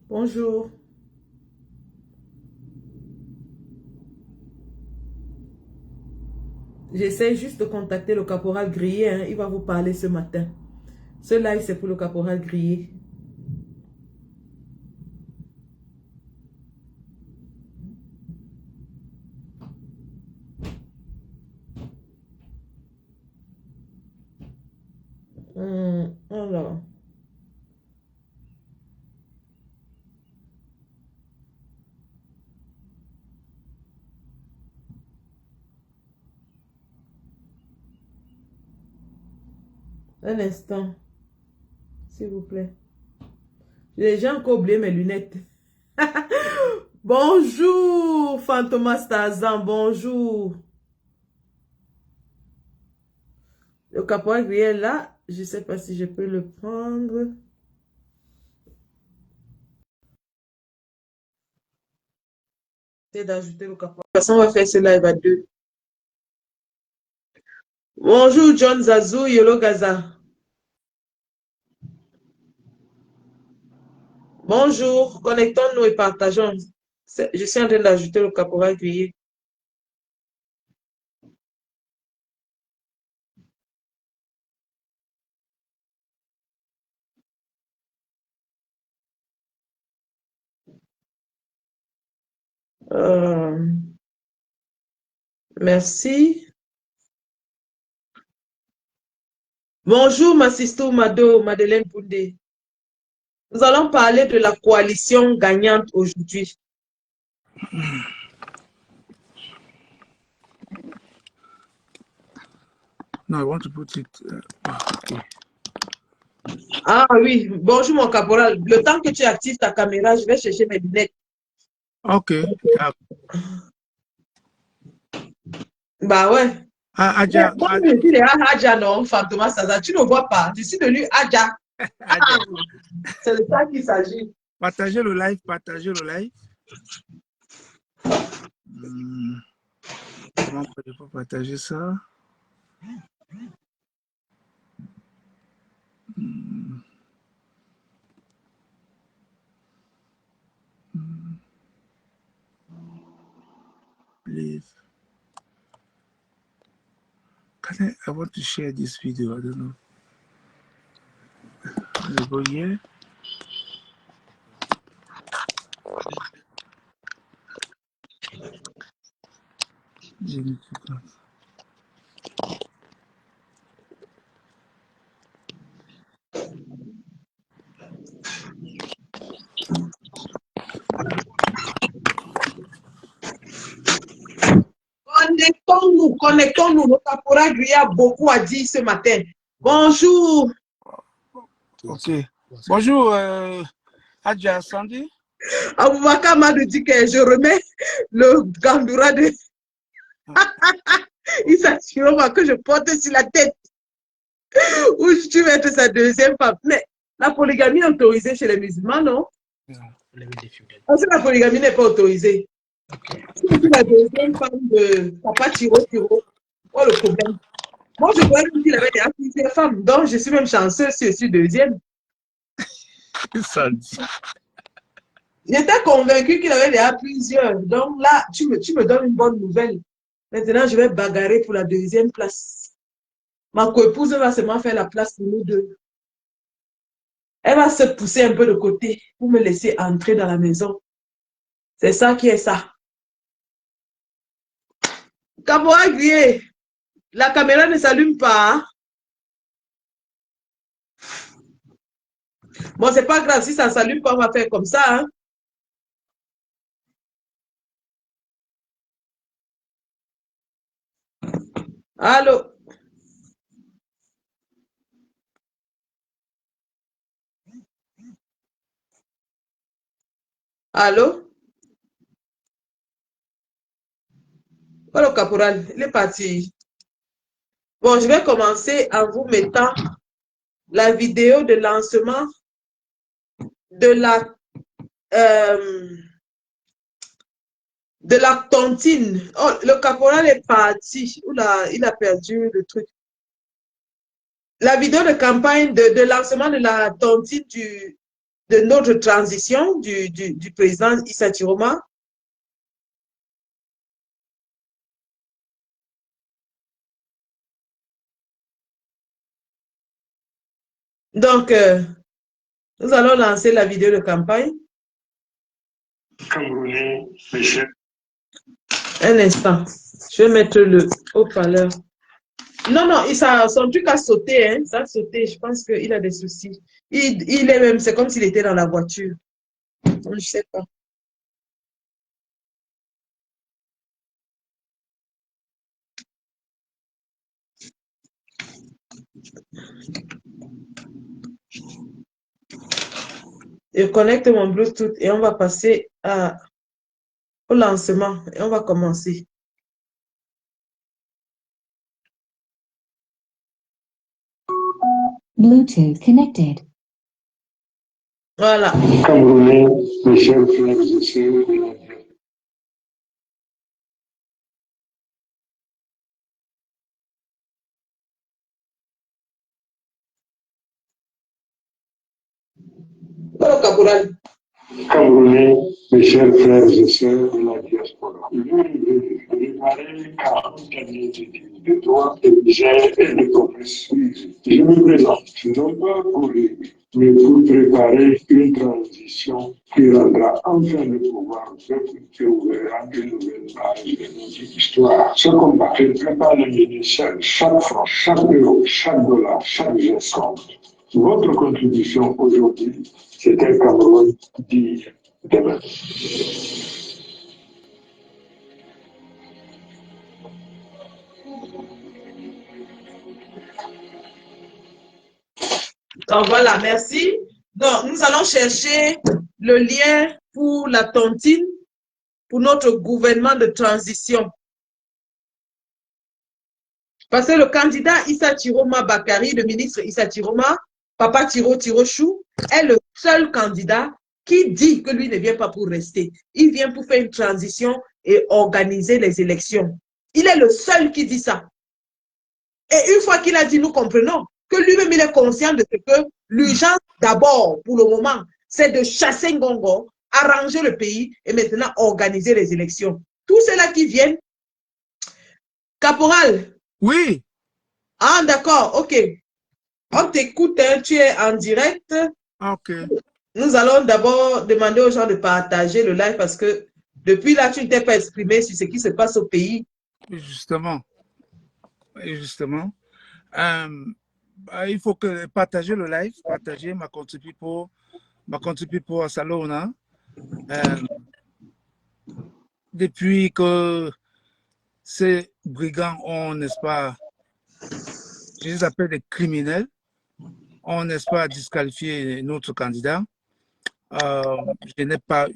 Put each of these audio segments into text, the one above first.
Bonjour. J'essaie juste de contacter le caporal Grillé, hein. Il va vous parler ce matin. Ce live, c'est pour le caporal Grillé. Alors. Un instant, s'il vous plaît. J'ai déjà encore oublié mes lunettes. Bonjour, Fantomas Tarzan, bonjour. Le caporal Grillé est là. Je ne sais pas si je peux le prendre. J'essaie d'ajouter le caporal. De toute façon, on va faire ce live à deux. Bonjour, John Zazou, Yolo Gaza. Bonjour, connectons-nous et partageons. Je suis en train d'ajouter le caporal Grillé. Merci. Bonjour, ma sister Mado, Madeleine Poundé. Nous allons parler de la coalition gagnante aujourd'hui. No, I want to put it. Okay. Ah oui, bonjour mon caporal. Le temps que tu actives ta caméra, je vais chercher mes lunettes. Ok. Bah ouais. Adja. Moi, je suis Adja, non, Fantomas Tarzan. Tu ne vois pas. Je suis devenu Adja. C'est de ça qu'il s'agit. Partagez le live, partagez le live. Comment on peut partager ça? Please. I want to share this video. I don't know. Let me go here. Connectons-nous. Le caporal Grillé a beaucoup à dire ce matin. Bonjour. Ok. Bonjour, Adja Sandy. Aboubakar m'a dit que je remets le gandoura de... Il s'assure que je porte sur la tête. Ou tu vas être sa deuxième femme. Mais la polygamie est autorisée chez les musulmans, non? Parce que la polygamie n'est pas autorisée. Okay. Si tu es la deuxième femme de Papa Tiro, oh le problème. Moi, je croyais qu'il avait déjà plusieurs femmes. Donc, je suis même chanceuse si je suis deuxième. J'étais convaincue qu'il avait déjà plusieurs. Donc là, tu me donnes une bonne nouvelle. Maintenant, je vais bagarrer pour la deuxième place. Ma coépouse va seulement faire la place pour nous deux. Elle va se pousser un peu de côté pour me laisser entrer dans la maison. C'est ça qui est ça. Caporal Grillé, la caméra ne s'allume pas. Hein? Bon, c'est pas grave. Si ça ne s'allume pas, on va faire comme ça. Hein? Allô? Allô? Voilà, caporal, il est parti. Bon, je vais commencer en vous mettant la vidéo de lancement de la tontine. Oh, le caporal est parti. Oula, il a perdu le truc. La vidéo de campagne de lancement de la tontine de notre transition du président Issa Chiroma. Donc, nous allons lancer la vidéo de campagne. Camerounais, mes chers. Un instant, je vais mettre le haut-parleur. Non, non, son truc a sauté, hein. Ça a sauté, je pense qu'il a des soucis. Il est même, c'est comme s'il était dans la voiture. Je ne sais pas. Je connecte mon Bluetooth et on va passer au lancement et on va commencer. Bluetooth connected. Voilà. Camerounais, mes chers frères et sœurs de la vie. Voilà, Caporal. Camerounais, mes chers frères et sœurs de la diaspora. Je vais préparer 40 années d'études de droit, de misère et de progrès. Je me présente, non pas pour rire, mais pour préparer une transition qui rendra enfin le pouvoir au peuple qui ouvrira de nouvelles pages de notre histoire. Ce combat, je prépare le ministère, chaque franc, chaque euro, chaque dollar, chaque geste compte. Votre contribution aujourd'hui, c'est un Cameroun digne demain. Donc voilà, merci. Donc, nous allons chercher le lien pour la tontine pour notre gouvernement de transition. Parce que le candidat Issa Chiroma Bakari, le ministre Issa Chiroma, Papa Tiro Chou, est le seul candidat qui dit que lui ne vient pas pour rester. Il vient pour faire une transition et organiser les élections. Il est le seul qui dit ça. Et une fois qu'il a dit, nous comprenons que lui-même, il est conscient de ce que l'urgence d'abord, pour le moment, c'est de chasser Ngongo, arranger le pays et maintenant organiser les élections. Tous ceux-là qui viennent, Caporal. Oui. Ah, d'accord, ok. On t'écoute, hein, tu es en direct. Ok. Nous allons d'abord demander aux gens de partager le live parce que depuis là, tu ne t'es pas exprimé sur ce qui se passe au pays. Justement. Justement. Il faut que partager le live, partager ma contribution pour Salona. Depuis que ces brigands ont, n'est-ce pas, je les appelle des criminels, ont, n'est-ce pas, disqualifié notre candidat, je n'ai pas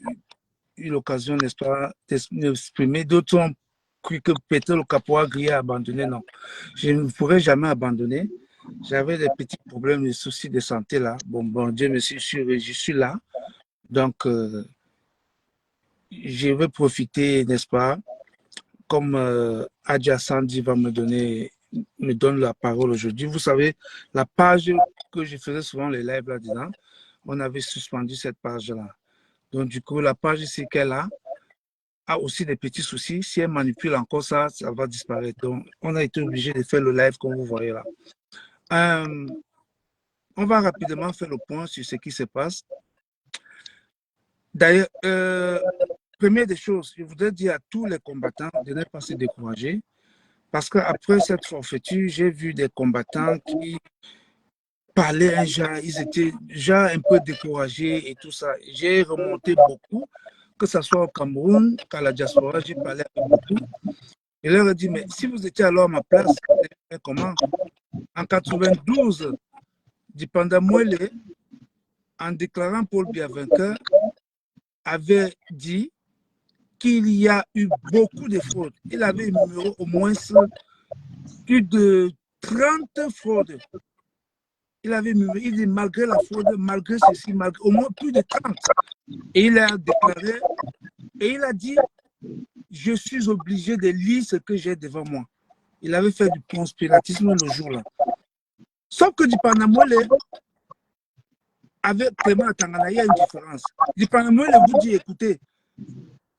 eu l'occasion, n'est-ce pas, d'exprimer. D'autres ont cru que peut-être le caporal grillé a abandonné. Non, je ne pourrais jamais abandonner. J'avais des petits problèmes, des soucis de santé là. Bon, Dieu merci, je suis là. Donc, je vais profiter, n'est-ce pas, comme Adja Sandi me donne la parole aujourd'hui. Vous savez, la page que je faisais souvent les lives là-dedans, on avait suspendu cette page-là. Donc, du coup, la page ici qu'elle a aussi des petits soucis. Si elle manipule encore ça, ça va disparaître. Donc, on a été obligé de faire le live comme vous voyez là. On va rapidement faire le point sur ce qui se passe. D'ailleurs, première des choses, je voudrais dire à tous les combattants de ne pas se décourager. Parce qu'après cette forfaiture, j'ai vu des combattants qui parlaient un genre, ils étaient déjà un peu découragés et tout ça. J'ai remonté beaucoup, que ce soit au Cameroun, qu'à la diaspora, j'ai parlé avec beaucoup. Et leur ai dit, mais si vous étiez alors à ma place, vous allez faire comment? En 92, Dipanda Mwele, en déclarant Paul Biya vainqueur, avait dit qu'il y a eu beaucoup de fraudes. Il avait énuméré au moins plus de 30 fraudes. Il avait énuméré, il dit malgré la fraude, malgré ceci, malgré au moins plus de 30. Et il a déclaré, et il a dit, je suis obligé de lire ce que j'ai devant moi. Il avait fait du conspiratisme le jour-là. Sauf que du Panamolé, avec Clément Atangana, il y a une différence. Du Panama, il vous dit, écoutez,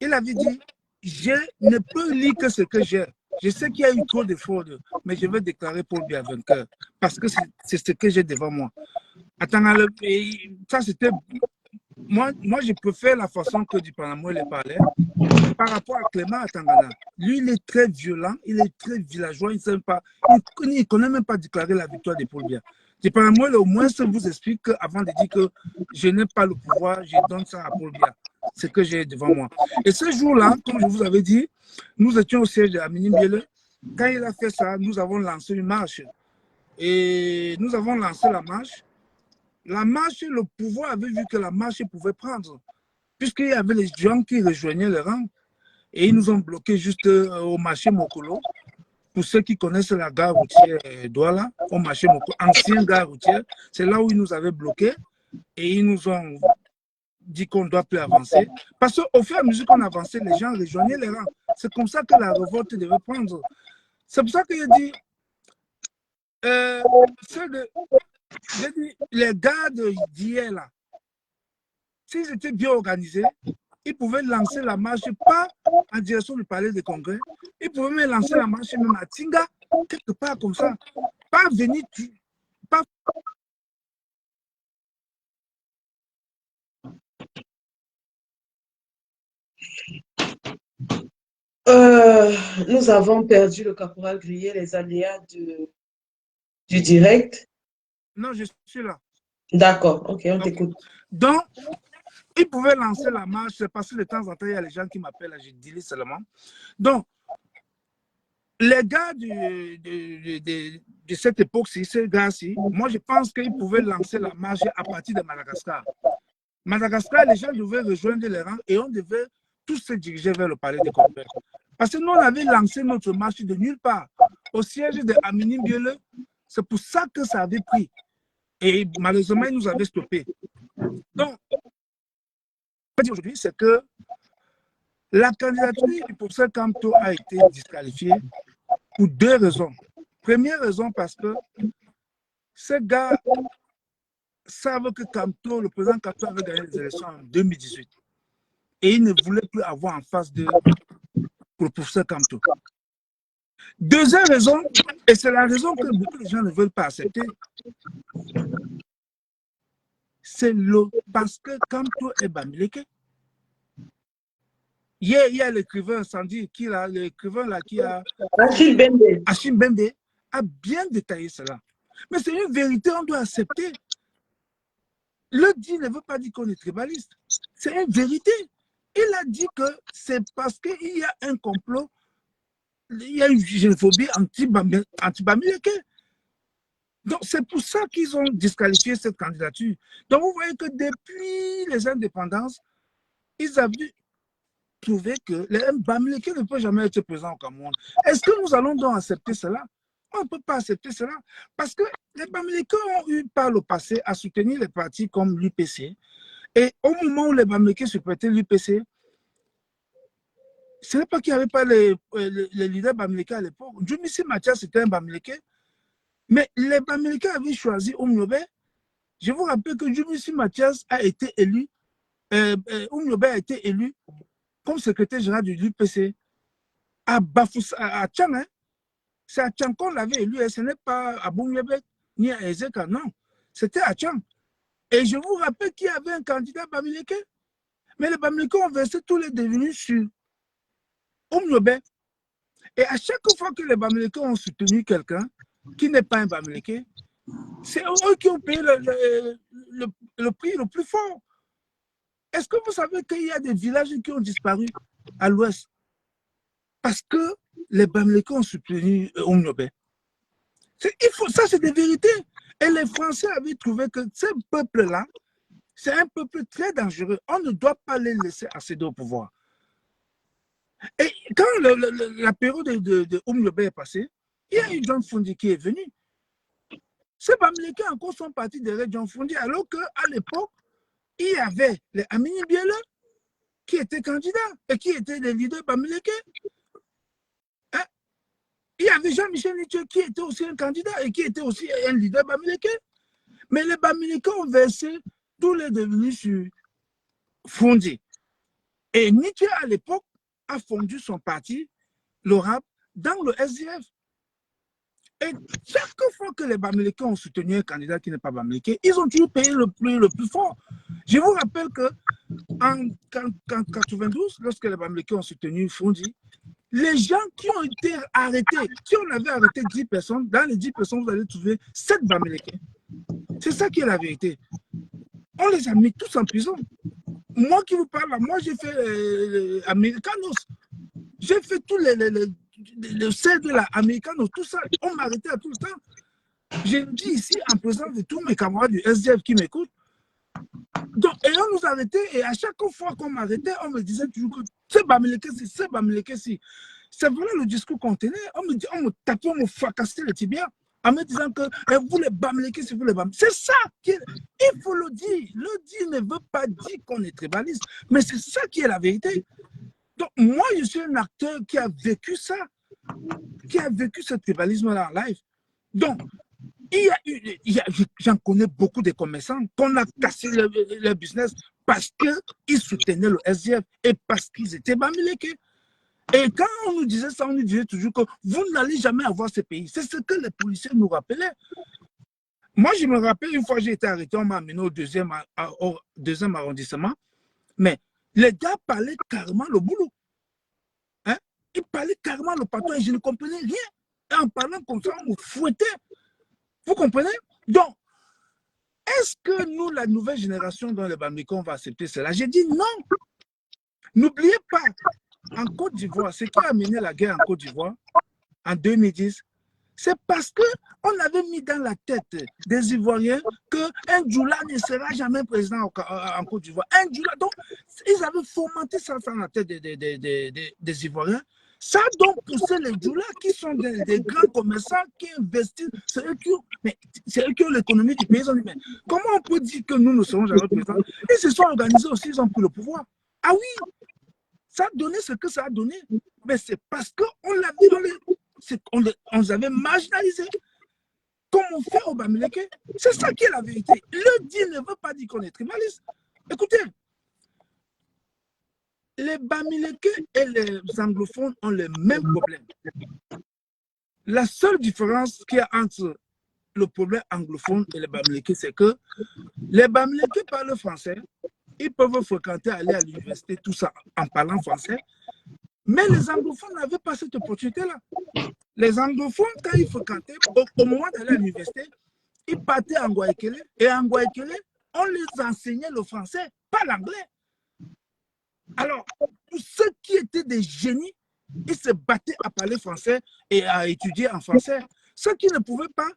il avait dit, je ne peux lire que ce que j'ai. Je sais qu'il y a eu trop de fraude, mais je vais déclarer Paul Biya vainqueur parce que c'est ce que j'ai devant moi. Atangana, ça c'était... Moi, je préfère la façon que du Panama il parlait par rapport à Clément Atangana. Lui, il est très violent, il est très villageois, il ne connaît même pas déclarer la victoire de Paul Biya. Du Panama, au moins, ça vous explique avant de dire que je n'ai pas le pouvoir, je donne ça à Paul Biya. C'est ce que j'ai devant moi. Et ce jour-là, comme je vous avais dit, nous étions au siège de Aminim Biele. Quand il a fait ça, nous avons lancé une marche. Et nous avons lancé la marche. La marche, le pouvoir avait vu que la marche pouvait prendre, puisqu'il y avait les gens qui rejoignaient le rang. Et ils nous ont bloqués juste au marché Mokolo. Pour ceux qui connaissent la gare routière Douala, au marché Mokolo, ancienne gare routière, c'est là où ils nous avaient bloqués. Et ils nous ont dit qu'on ne doit plus avancer. Parce qu'au fur et à mesure qu'on avançait, les gens rejoignaient les rangs. C'est comme ça que la révolte devait prendre. C'est pour ça que je dis, les gardes d'hier, là, s'ils étaient bien organisés, ils pouvaient lancer la marche, pas en direction du palais des congrès, ils pouvaient même lancer la marche même à Tinga, quelque part comme ça. Pas venir, pas... Nous avons perdu le caporal Grillé, les aléas du direct. Non, je suis là. D'accord, ok, on t'écoute. Donc, ils pouvaient lancer la marche, c'est parce que de temps en temps, il y a les gens qui m'appellent, je dis seulement. Donc, les gars de cette époque-ci, ces gars-ci, moi je pense qu'ils pouvaient lancer la marche à partir de Madagascar. Madagascar, les gens devaient rejoindre les rangs et on devait tous se diriger vers le palais des congrès. Parce que nous, on avait lancé notre marche de nulle part, au siège de Aminim Biele. C'est pour ça que ça avait pris. Et malheureusement, ils nous avaient stoppés. Donc, ce que je dis aujourd'hui, c'est que la candidature du professeur Kamto a été disqualifiée pour deux raisons. Première raison, parce que ces gars savent que Kamto, le président Kamto avait gagné les élections en 2018. Et il ne voulait plus avoir en face de le professeur Kamto. Deuxième raison, et c'est la raison que beaucoup de gens ne veulent pas accepter, c'est parce que Kamto est Bamileke. Hier, il y a l'écrivain Sandy, l'écrivain là qui a... Achille Bembe. Achille Bembe a bien détaillé cela. Mais c'est une vérité, on doit accepter. Le dit ne veut pas dire qu'on est tribaliste. C'est une vérité. Il a dit que c'est parce qu'il y a un complot, il y a une xénophobie anti-Bamileke. Donc, c'est pour ça qu'ils ont disqualifié cette candidature. Donc, vous voyez que depuis les indépendances, ils avaient trouvé que les Bamileke ne peuvent jamais être présents au Cameroun. Est-ce que nous allons donc accepter cela? On ne peut pas accepter cela. Parce que les Bamileke ont eu par le passé à soutenir les partis comme l'UPC. Et au moment où les Bamileke se prêtaient l'UPC, ce n'est pas qu'il n'y avait pas les leaders Bamileke à l'époque. Djoumissi Mathias était un Bamileke. Mais les Bamileke avaient choisi Oumyobe. Je vous rappelle que Djoumissi Mathias a été élu, Oumyobe a été élu comme secrétaire général de l'UPC à Tchang. Hein? C'est à Tchang qu'on l'avait élu, et ce n'est pas à Boumyobe ni à Ezeka, non. C'était à Tchang. Et je vous rappelle qu'il y avait un candidat Bamileke. Mais les Bamileke ont versé tous les devenus sur Oumyobe. Et à chaque fois que les Bamileke ont soutenu quelqu'un qui n'est pas un Bamileke, c'est eux qui ont payé le prix le plus fort. Est-ce que vous savez qu'il y a des villages qui ont disparu à l'ouest parce que les Bamileke ont soutenu Oumyobe? Ça, c'est des vérités. Et les Français avaient trouvé que ce peuple-là, c'est un peuple très dangereux. On ne doit pas les laisser accéder au pouvoir. Et quand la période de Oumyobe est passée, il y a eu John Fundi qui est venu. Ces Bamileke encore sont partis derrière John Fundi, alors qu'à l'époque, il y avait les Aminim Biele qui étaient candidats et qui étaient les leaders Bamileke. Hein? Il y avait Jean-Michel Nietzsche qui était aussi un candidat et qui était aussi un leader Bamileke. Mais les Bamileke ont versé tous les devenus sur Fondi. Et Nietzsche, à l'époque, a fondu son parti, le RAP, dans le SDF. Et chaque fois que les Bamileke ont soutenu un candidat qui n'est pas Bamileke, ils ont toujours payé le plus fort. Je vous rappelle qu'en 1992, lorsque les Bamileke ont soutenu Fondi, les gens qui ont été arrêtés, si on avait arrêté 10 personnes, dans les 10 personnes, vous allez trouver 7 Bamileke. C'est ça qui est la vérité. On les a mis tous en prison. Moi qui vous parle, moi j'ai fait Americanos. J'ai fait tous le cercle de la Americanos, tout ça. On m'arrêtait à tout le temps. J'ai dit ici, en présence de tous mes camarades du SDF qui m'écoutent. Donc, et on nous arrêtait, et à chaque fois qu'on m'arrêtait, on me disait toujours que c'est Bamileke, c'est Bamileke. C'est voilà le discours qu'on tenait. On me tapait, on me fracassait le tibia en me disant que vous les Bamileke, c'est vous les Bamileke. C'est ça, il faut le dire. Le dire ne veut pas dire qu'on est tribaliste, mais c'est ça qui est la vérité. Donc, moi, je suis un acteur qui a vécu ça, qui a vécu ce tribalisme-là en live. Donc, j'en connais beaucoup de commerçants qu'on a cassé leur business parce qu'ils soutenaient le SDF et parce qu'ils étaient Bamileke. Et quand on nous disait ça, on nous disait toujours que vous n'allez jamais avoir ce pays. C'est ce que les policiers nous rappelaient. Moi, je me rappelle, une fois j'ai été arrêté, on m'a amené au deuxième arrondissement, mais les gars parlaient carrément le boulot. Hein? Ils parlaient carrément le patron et je ne comprenais rien. Et en parlant comme ça, on me fouettait. Vous comprenez? Donc, est-ce que nous, la nouvelle génération dans les Bamileke, on va accepter cela? J'ai dit non. N'oubliez pas, en Côte d'Ivoire, ce qui a amené la guerre en Côte d'Ivoire en 2010, c'est parce qu'on avait mis dans la tête des Ivoiriens qu'un Djoula ne sera jamais président en Côte d'Ivoire. Un Djoula, donc, ils avaient fomenté ça dans la tête des Ivoiriens. Ça a donc poussé les Djoula qui sont des grands commerçants qui investissent. C'est eux qui ont l'économie du pays. Ils ont dit, mais comment on peut dire que nous ne serons jamais présidents? Ils se sont organisés aussi, ils ont pris le pouvoir. Ah oui, ça a donné ce que ça a donné. Mais c'est parce qu'on on les avait marginalisés. Comme on fait au Bamileke. C'est ça qui est la vérité. Le dit ne veut pas dire qu'on est tribaliste. Écoutez, les Bamileke et les anglophones ont le même problème. La seule différence qu'il y a entre le problème anglophone et les Bamileke, c'est que les Bamileke parlent français, ils peuvent fréquenter, aller à l'université, tout ça en parlant français, mais les anglophones n'avaient pas cette opportunité-là. Les anglophones, quand ils fréquentaient, au moment d'aller à l'université, ils partaient en Guayaquil, et en Guayaquil, on les enseignait le français, pas l'anglais. Alors, pour ceux qui étaient des génies, ils se battaient à parler français et à étudier en français. Ceux qui ne pouvaient pas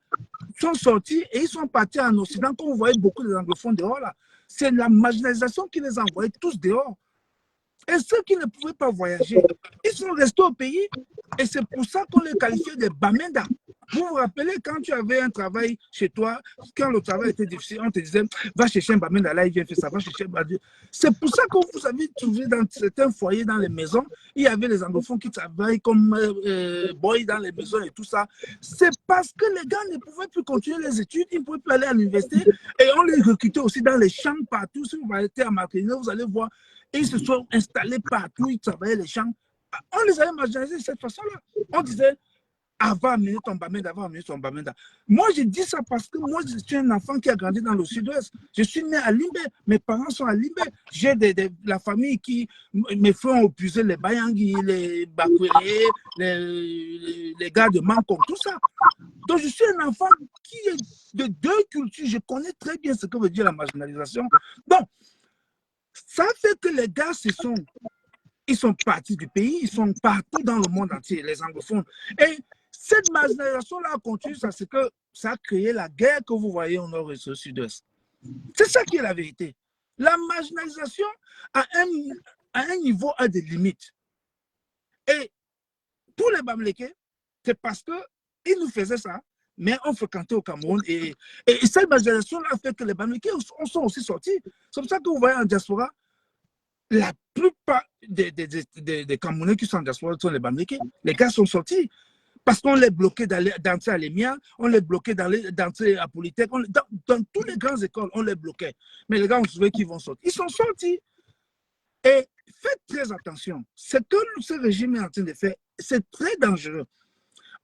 sont sortis et ils sont partis en Occident, comme vous voyez beaucoup des anglophones dehors là. C'est la marginalisation qui les envoyait tous dehors. Et ceux qui ne pouvaient pas voyager, ils sont restés au pays et c'est pour ça qu'on les qualifiait de Bamenda. Vous vous rappelez quand tu avais un travail chez toi, quand le travail était difficile, on te disait va chercher un Bamenda là, il vient faire ça, va chercher un Bamenda. C'est pour ça que vous avez trouvé dans certains foyers, dans les maisons, il y avait les anglophones qui travaillent comme boy dans les maisons et tout ça. C'est parce que les gars ne pouvaient plus continuer les études, ils ne pouvaient plus aller à l'université et on les recrutait aussi dans les champs partout. Si vous allez à Martinique, vous allez voir. Et ils se sont installés partout, ils travaillaient les champs. On les avait marginalisés de cette façon-là. On disait, avant amener ton Bamenda, avant amener ton Bamenda. Moi, je dis ça parce que moi, je suis un enfant qui a grandi dans le sud-ouest. Je suis né à Limbe. Mes parents sont à Limbe. J'ai la famille qui, mes frères ont puisé les Bayangui, les Bakwere, les gars de Mankong, tout ça. Donc, je suis un enfant qui est de deux cultures. Je connais très bien ce que veut dire la marginalisation. Donc, ça fait que les gars, ils sont partis du pays, ils sont partout dans le monde entier, les anglophones. Et cette marginalisation-là continue, c'est que ça a créé la guerre que vous voyez au nord et au sud-est. C'est ça qui est la vérité. La marginalisation, à un niveau, a des limites. Et pour les Bamileke, c'est parce qu'ils nous faisaient ça, mais on fréquentait au Cameroun. Et cette marginalisation-là a fait que les Bamileke sont aussi sortis. C'est pour ça que vous voyez en diaspora, la plupart des Camerounais qui sont en diaspora sont les Bamileke. Les gars sont sortis. Parce qu'on les bloquait d'entrer à l'EMIA, on les bloquait d'entrer à Polytech, dans toutes les grandes écoles, on les bloquait. Mais les gars, on savait qu'ils vont sortir. Ils sont sortis. Et faites très attention. Ce que ce régime est en train de faire, c'est très dangereux.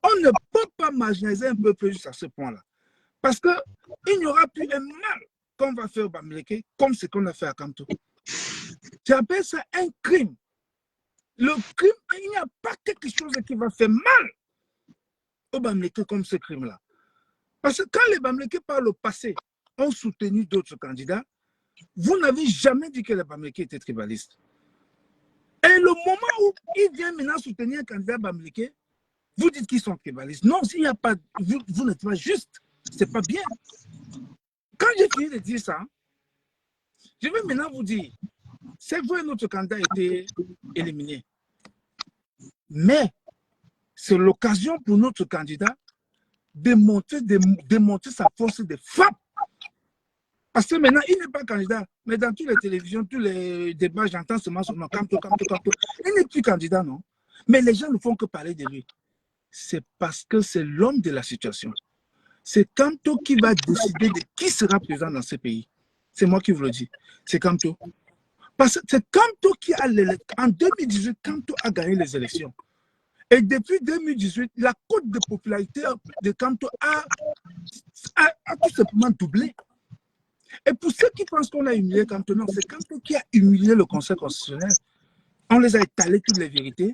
On ne peut pas marginaliser un peuple juste à ce point-là. Parce qu'il n'y aura plus un mal qu'on va faire au Bamileke comme ce qu'on a fait à Kanto. J'appelle ça un crime. Le crime, il n'y a pas quelque chose qui va faire mal au Bamileke comme ce crime-là. Parce que quand les Bamileke par le passé ont soutenu d'autres candidats, vous n'avez jamais dit que les Bamileke étaient tribalistes. Et le moment où il vient maintenant soutenir un candidat Bamileke, vous dites qu'ils sont tribalistes. Non, s'il n'y a pas, vous n'êtes pas juste. C'est pas bien. Quand j'ai fini de dire ça, je vais maintenant vous dire, c'est vrai, notre candidat a été éliminé. Mais c'est l'occasion pour notre candidat de démontrer sa force de frappe. Parce que maintenant, il n'est pas candidat. Mais dans toutes les télévisions, tous les débats, j'entends seulement son nom. Kanto. Il n'est plus candidat, non? Mais les gens ne font que parler de lui. C'est parce que c'est l'homme de la situation. C'est Kanto qui va décider de qui sera président dans ce pays. C'est moi qui vous le dis. C'est Kanto. Parce que c'est Kanto qui a l'élection. En 2018, Kanto a gagné les élections. Et depuis 2018, la cote de popularité de Kanto a tout simplement doublé. Et pour ceux qui pensent qu'on a humilié Kanto, non, c'est Kanto qui a humilié le Conseil constitutionnel. On les a étalé toutes les vérités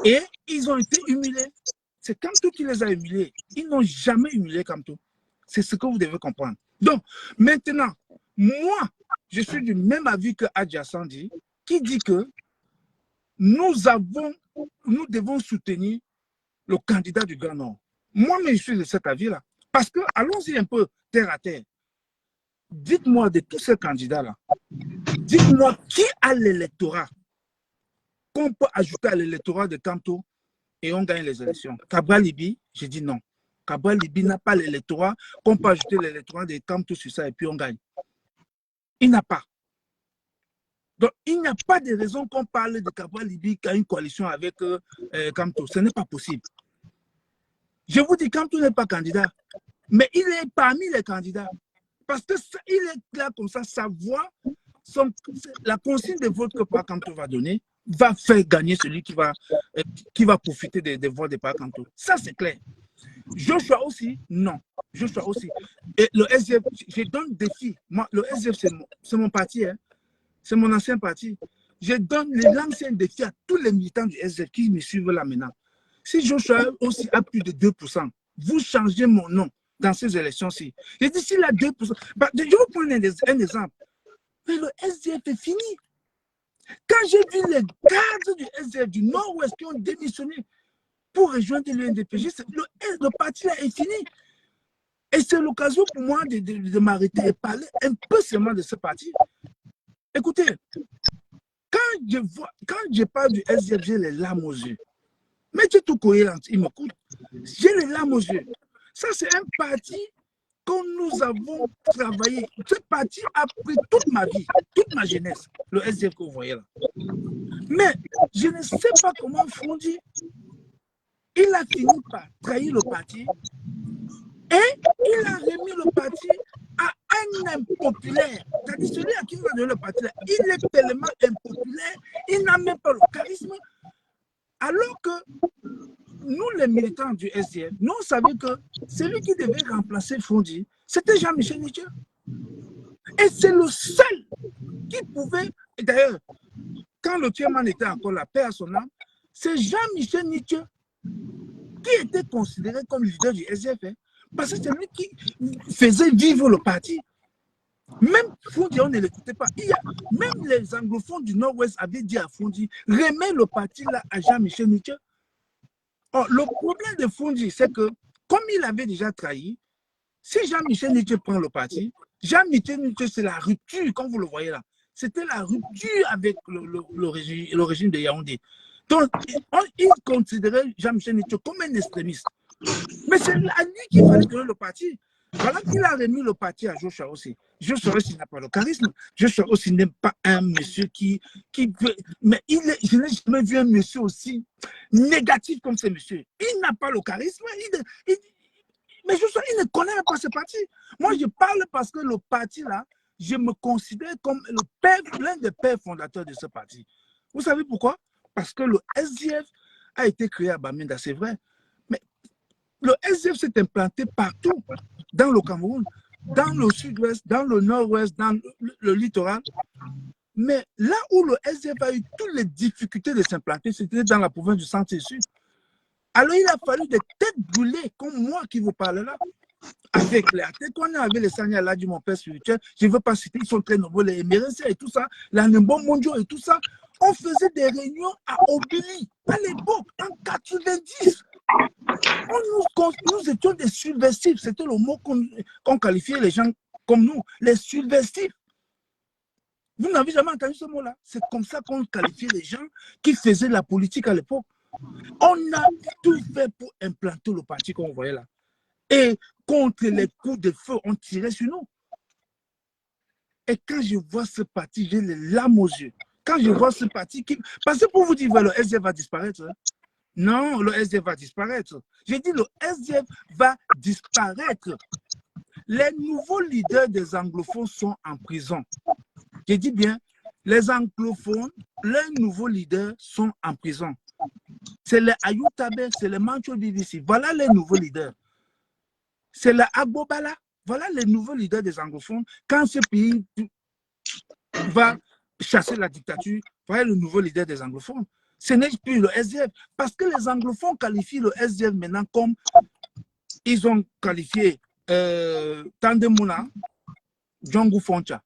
et ils ont été humiliés. C'est Kanto qui les a humiliés. Ils n'ont jamais humilié Kanto. C'est ce que vous devez comprendre. Donc, maintenant, moi, je suis du même avis que Adja Sandi, qui dit que nous devons soutenir le candidat du Grand Nord. Moi-même, je suis de cet avis-là. Parce que, allons-y un peu terre à terre. Dites-moi de tous ces candidats-là, dites-moi qui a l'électorat qu'on peut ajouter à l'électorat de Kanto et on gagne les élections. Cabral Libi, j'ai dit non. Cabral Libi n'a pas l'électorat qu'on peut ajouter l'électorat de Kanto sur ça et puis on gagne. Il n'a pas. Donc, il n'y a pas de raison qu'on parle de Cabral Libi qui a une coalition avec Kanto. Ce n'est pas possible. Je vous dis, Kanto n'est pas candidat, mais il est parmi les candidats. Parce qu'il est là comme ça, sa voix, la consigne de vote que Kanto va donner va faire gagner celui qui va profiter des voix de Kanto. Ça, c'est clair. Joshua aussi, non. Joshua aussi. Et le SDF, je donne défi. Moi, le SDF, c'est mon parti. Hein. C'est mon ancien parti. Je donne l'ancien défi à tous les militants du SDF qui me suivent là maintenant. Si Joshua aussi a plus de 2%, vous changez mon nom dans ces élections-ci. J'ai dit, s'il a 2%, bah, je vais vous prendre un exemple. Mais le SDF est fini. Quand j'ai vu les cadres du SDF du Nord-Ouest qui ont démissionné pour rejoindre l'UNDPG, le parti là est fini. Et c'est l'occasion pour moi de m'arrêter et parler un peu seulement de ce parti. Écoutez, quand je parle du SDF, j'ai les larmes aux yeux. Mais tu es tout cohérent, il m'écoute. J'ai les larmes aux yeux. Ça, c'est un parti que nous avons travaillé. Ce parti a pris toute ma vie, toute ma jeunesse, le SDF que vous voyez là. Mais je ne sais pas comment Fondi, il a fini par trahir le parti et il a remis le parti à un impopulaire. C'est-à-dire celui à qui il a donné le parti, il est tellement impopulaire, il n'a même pas le charisme. Alors que nous, les militants du SDF, nous savons que celui qui devait remplacer Fondi, c'était Jean-Michel Nietzsche. Et c'est le seul qui pouvait, et d'ailleurs, quand le chairman était encore la paix à son âme, c'est Jean-Michel Nietzsche qui était considéré comme leader du SDF. Hein, parce que c'est lui qui faisait vivre le parti. Même Fondi, on ne l'écoutait pas. Même les anglophones du Nord-Ouest avaient dit à Fondi, remets le parti là à Jean-Michel Nietzsche. Or, le problème de Fondi, c'est que, comme il avait déjà trahi, si Jean-Michel Nietzsche prend le parti, Jean-Michel Nietzsche, c'est la rupture, comme vous le voyez là. C'était la rupture avec le régime de Yaoundé. Donc, il considérait Jean-Michel Nietzsche comme un extrémiste. Mais c'est à lui qu'il fallait donner le parti. Voilà qu'il a remis le parti à Joshua aussi. Je saurais s'il n'a pas le charisme. Je saurais s'il n'est pas un monsieur qui peut... Mais je n'ai jamais vu un monsieur aussi négatif comme ce monsieur. Il n'a pas le charisme. Mais je saurais, il ne connaît même pas ce parti. Moi, je parle parce que le parti, là, je me considère comme l'un des pères fondateurs de ce parti. Vous savez pourquoi? Parce que le SDF a été créé à Bamenda, c'est vrai. Mais le SDF s'est implanté partout dans le Cameroun, dans le sud-ouest, dans le nord-ouest, dans le littoral. Mais là où le SDF a eu toutes les difficultés de s'implanter, c'était dans la province du centre et sud. Alors il a fallu des têtes brûlées comme moi qui vous parle là. Avec les athées qu'on a avec les Sanya là du mon père spirituel, je ne veux pas citer, ils sont très nombreux, les Mérensé et tout ça, les Nembo Mondio et tout ça. On faisait des réunions à Obili à l'époque, en 90. Nous étions des subversifs, c'était le mot qu'on qualifiait les gens comme nous, les subversifs. Vous n'avez jamais entendu ce mot-là? C'est comme ça qu'on qualifiait les gens qui faisaient la politique à l'époque. On a tout fait pour implanter le parti qu'on voyait là. Et contre les coups de feu, on tirait sur nous. Et quand je vois ce parti, j'ai les larmes aux yeux. Quand je vois ce parti qui... Parce que pour vous dire, le SDF va disparaître. Hein? Non, le SDF va disparaître. J'ai dit, le SDF va disparaître. Les nouveaux leaders des anglophones sont en prison. J'ai dit bien, les anglophones, les nouveaux leaders sont en prison. C'est les Ayutabe, c'est les Mancho BBC. Voilà les nouveaux leaders. C'est les Agbobala. Voilà les nouveaux leaders des anglophones. Quand ce pays va chasser la dictature, voilà le nouveau leader des anglophones. Ce n'est plus le SDF. Parce que les anglophones qualifient le SDF maintenant comme ils ont qualifié Tandemuna, Djongo Foncha.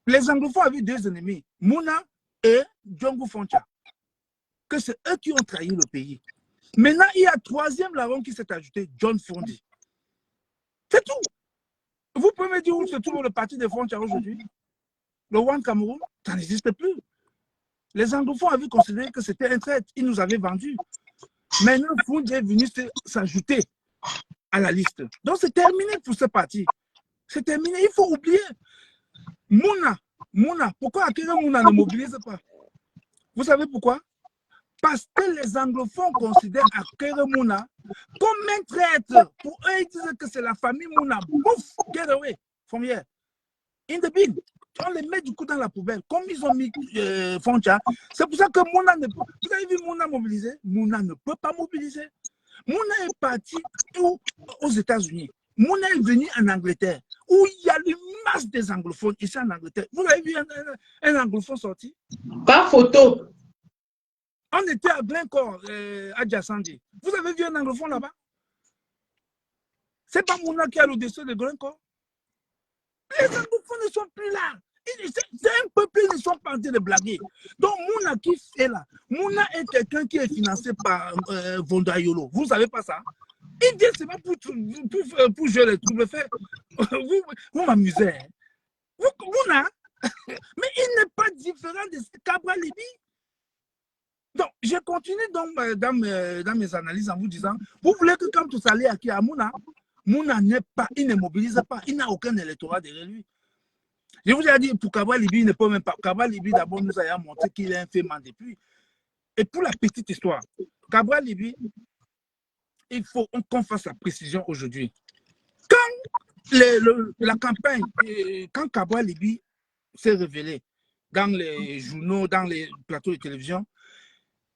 Les anglophones avaient deux ennemis, Mouna et Djongo Foncha. Que c'est eux qui ont trahi le pays. Maintenant, il y a un troisième larron qui s'est ajouté, John Fondi. C'est tout. Vous pouvez me dire où se trouve le parti de Foncha aujourd'hui? Le One Cameroun, ça n'existe plus. Les anglophones avaient considéré que c'était un traître. Ils nous avaient vendus. Maintenant, Fondi est venu s'ajouter à la liste. Donc, c'est terminé pour ce parti. C'est terminé. Il faut oublier. Mouna, pourquoi Akira Mouna ne mobilise pas? Vous savez pourquoi? Parce que les anglophones considèrent Akira Mouna comme un traître. Pour eux, ils disent que c'est la famille Mouna. Bouf, get away from here. In the bin. On les met du coup dans la poubelle. Comme ils ont mis Foncha. C'est pour ça que Mouna ne peut pas. Vous avez vu Mouna mobiliser? Mouna ne peut pas mobiliser. Mouna est parti aux États-Unis. Mouna est venu en Angleterre, où il y a une masse des anglophones ici en Angleterre. Vous avez vu un anglophone sorti? Pas photo. On était à Glencore, à Djassandi. Vous avez vu un anglophone là-bas? C'est pas Mouna qui a le dessus de Glencore. Les anglophones ne sont plus là. C'est un peuple, ils ne sont pas en train de blaguer. Donc, Mouna qui fait là, Mouna est quelqu'un qui est financé par Vondayolo. Vous ne savez pas ça? Il dit c'est pas pour jouer les troubles faits. Vous m'amusez. Hein? Mouna, mais il n'est pas différent de Cabral Libi. Donc, je continue donc dans mes analyses en vous disant, vous voulez que quand tout ça allait à Mouna, Mouna n'est pas, il ne mobilise pas, il n'a aucun électorat derrière lui. Je vous ai dit, pour Cabral Libi, il ne peut même pas. Cabral Libi, d'abord, nous a montré qu'il est un fait depuis. Et pour la petite histoire, Cabral Libi, il faut qu'on fasse la précision aujourd'hui. Quand la campagne, quand Cabral Libi s'est révélé dans les journaux, dans les plateaux de télévision,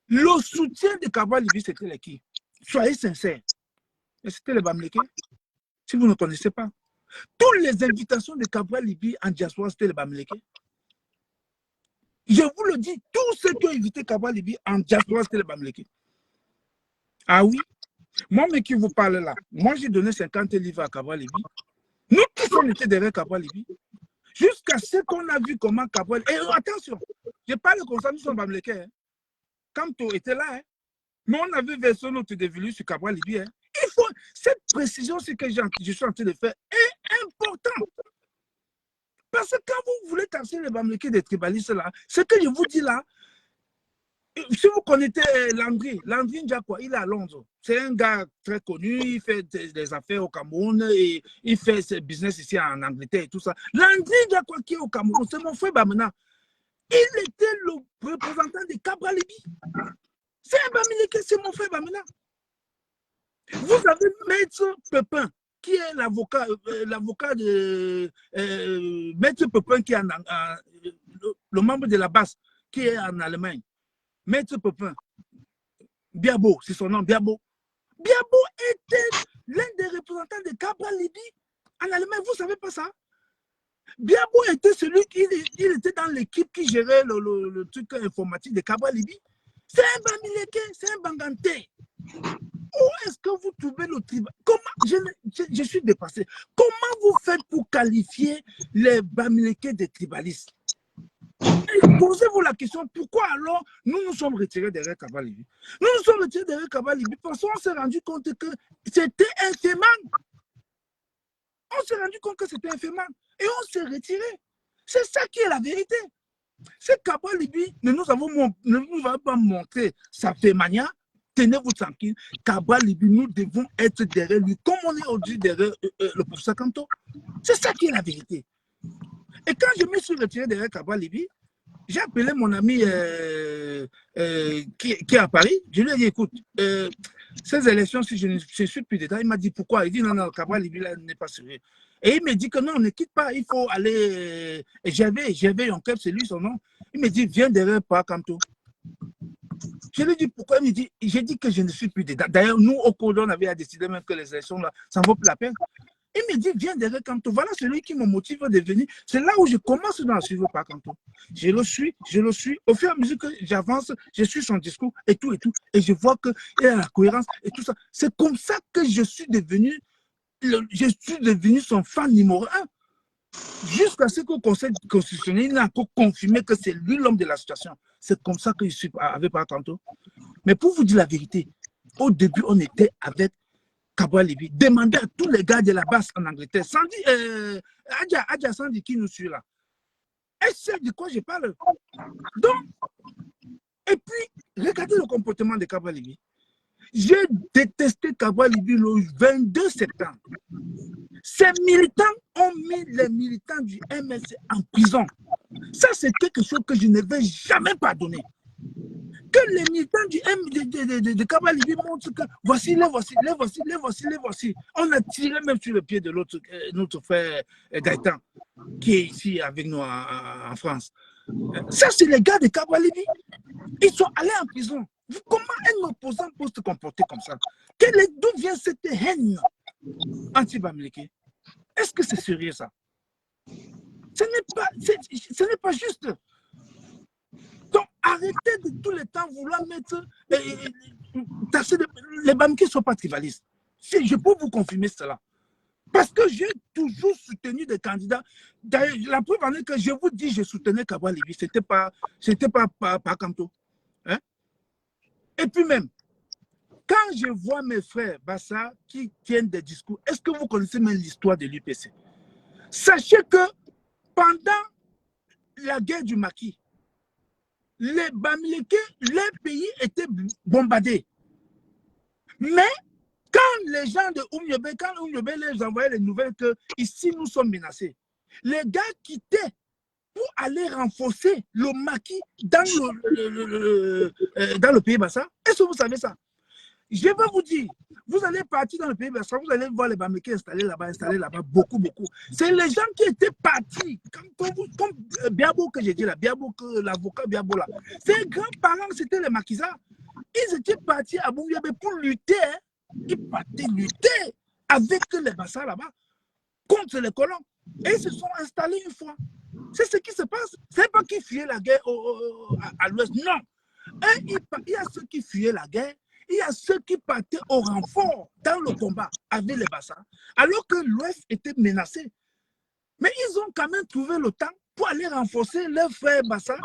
le soutien de Cabral Libi, c'était les qui? Soyez sincères. C'était les Bamileke. Si vous ne connaissez pas. Toutes les invitations de Cabral Libi en diaspora, c'était les Bamileke. Je vous le dis, tous ceux qui ont invité Cabral Libi en diaspora, c'était les Bamileke. Ah oui? Moi, mais qui vous parle là, moi j'ai donné 50 livres à Cabral Libi. Nous tous on était derrière Cabral Libi. Jusqu'à ce qu'on a vu comment Cabral... Et attention, je parle comme ça, nous sommes Bamileke. Hein. Quand tu étais là, hein, mais on avait versé notre dévolu sur Cabral Libi. Hein. Il faut... Cette précision, c'est que je suis en train de faire, est importante. Parce que quand vous voulez tasser les Bamileke des tribalistes là, ce que je vous dis là, Si vous connaissez Landry Ndiakwa, il est à Londres. C'est un gars très connu, il fait des affaires au Cameroun et il fait ses business ici en Angleterre et tout ça. Landry Ndiakwa qui est au Cameroun, c'est mon frère Bamena. Il était le représentant de Cabra Libi. C'est un Bamileke, c'est mon frère Bamena. Vous avez Maître Pepin, qui est l'avocat de Maître Pepin, qui est le membre de la base, qui est en Allemagne. Maître Pepin, Biabo, c'est son nom, Biabo. Biabo était l'un des représentants de Cabra Libi en Allemagne. Vous ne savez pas ça? Biabo était celui qui il était dans l'équipe qui gérait le truc informatique de Cabra Libi. C'est un Bamileke, c'est un Banganté. Où est-ce que vous trouvez le tribal? Comment je suis dépassé. Comment vous faites pour qualifier les Bamileke des tribalistes? Posez-vous la question, pourquoi alors nous sommes retirés derrière Cabra Libi? Nous nous sommes retirés derrière Cabra Libi parce qu'on s'est rendu compte que c'était un féman. On s'est rendu compte que c'était un féman et on s'est retiré. C'est ça qui est la vérité. C'est Cabra Libi ne nous a pas montré sa fémania. Tenez-vous tranquille. Cabra Libi, nous devons être derrière lui, comme on est aujourd'hui derrière le professeur Kanto. C'est ça qui est la vérité. Et quand je me suis retiré derrière Cabra Libi, j'ai appelé mon ami qui est à Paris. Je lui ai dit, écoute, ces élections, si je ne suis plus dedans, il m'a dit pourquoi. Il dit non, Cabra Libi n'est pas sérieux. Et il me dit que non, on ne quitte pas, il faut aller. Et j'avais Yonkel, c'est lui son nom. Il me dit, viens derrière Kanto. Je lui ai dit pourquoi. Il me dit, j'ai dit que je ne suis plus dedans. D'ailleurs, nous, au Cordon, on avait décidé même que les élections, là, ça ne vaut plus la peine. Il me dit, viens derrière Kanto. Voilà celui qui me motive de venir. C'est là où je commence à suivre par Kanto. Je le suis. Au fur et à mesure que j'avance, je suis son discours et tout. Et je vois qu'il y a la cohérence et tout ça. C'est comme ça que je suis devenu son fan numéro 1. Jusqu'à ce que le Conseil constitutionnel n'a encore confirmé que c'est lui l'homme de la situation. C'est comme ça que je suis avec par Kanto. Mais pour vous dire la vérité, au début, on était avec Cabra Libi. Demandez à tous les gars de la base en Angleterre. Sandy, Adja Sandy qui nous suit là. Elle sait de quoi je parle. Donc, et puis, regardez le comportement de Cabra Libi. J'ai détesté Cabra Libi le 22 septembre. Ces militants ont mis les militants du MLC en prison. Ça, c'est quelque chose que je ne vais jamais pardonner. Que les militants de Cabra Libi montrent que voici. On a tiré même sur le pied de notre frère Gaëtan, qui est ici avec nous en France. Ça, c'est les gars de Cabra Libi. Ils sont allés en prison. Comment un opposant peut se comporter comme ça? D'où vient cette haine anti-Bamileke? Est-ce que c'est sérieux ça? Ce n'est pas juste. Donc, arrêtez de tout le temps vouloir mettre les Bamileke ne sont pas tribalistes. Je peux vous confirmer cela. Parce que j'ai toujours soutenu des candidats. La preuve en est que je vous dis, je soutenais Cabra Libi. Ce n'était pas Kanto. Hein? Et puis même, quand je vois mes frères Bassa qui tiennent des discours, est-ce que vous connaissez même l'histoire de l'UPC? Sachez que pendant la guerre du Maquis, les Bamileke, les pays étaient bombardés. Mais quand les gens de Oumyobé, quand Oumyobé les envoyait les nouvelles que ici nous sommes menacés, les gars quittaient pour aller renforcer le Maquis dans le pays Bassa. Est-ce que vous savez ça? Je vais vous dire, vous allez partir dans le pays Bassa, vous allez voir les Bamileke installés là-bas, beaucoup. C'est les gens qui étaient partis, comme Biabo que j'ai dit là, Biabo, l'avocat Biabo là. Ses grands-parents, c'était les maquisards. Ils étaient partis à Boumbiabé pour lutter. Hein. Ils partaient lutter avec les Bassa là-bas contre les colons. Et ils se sont installés une fois. C'est ce qui se passe. Ce n'est pas qu'ils fuyaient la guerre à l'ouest, non. Et il y a ceux qui fuyaient la guerre, il y a ceux qui partaient au renfort dans le combat avec les Bassa, alors que l'ouest était menacé. Mais ils ont quand même trouvé le temps pour aller renforcer leurs frères Bassa.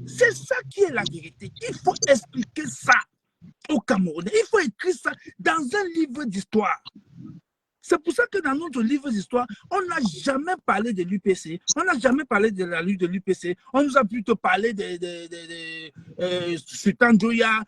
C'est ça qui est la vérité. Il faut expliquer ça aux Camerounais. Il faut écrire ça dans un livre d'histoire. C'est pour ça que dans notre livre d'histoire, on n'a jamais parlé de l'UPC, on n'a jamais parlé de la lutte de l'UPC, on nous a plutôt parlé de Sultan Joya,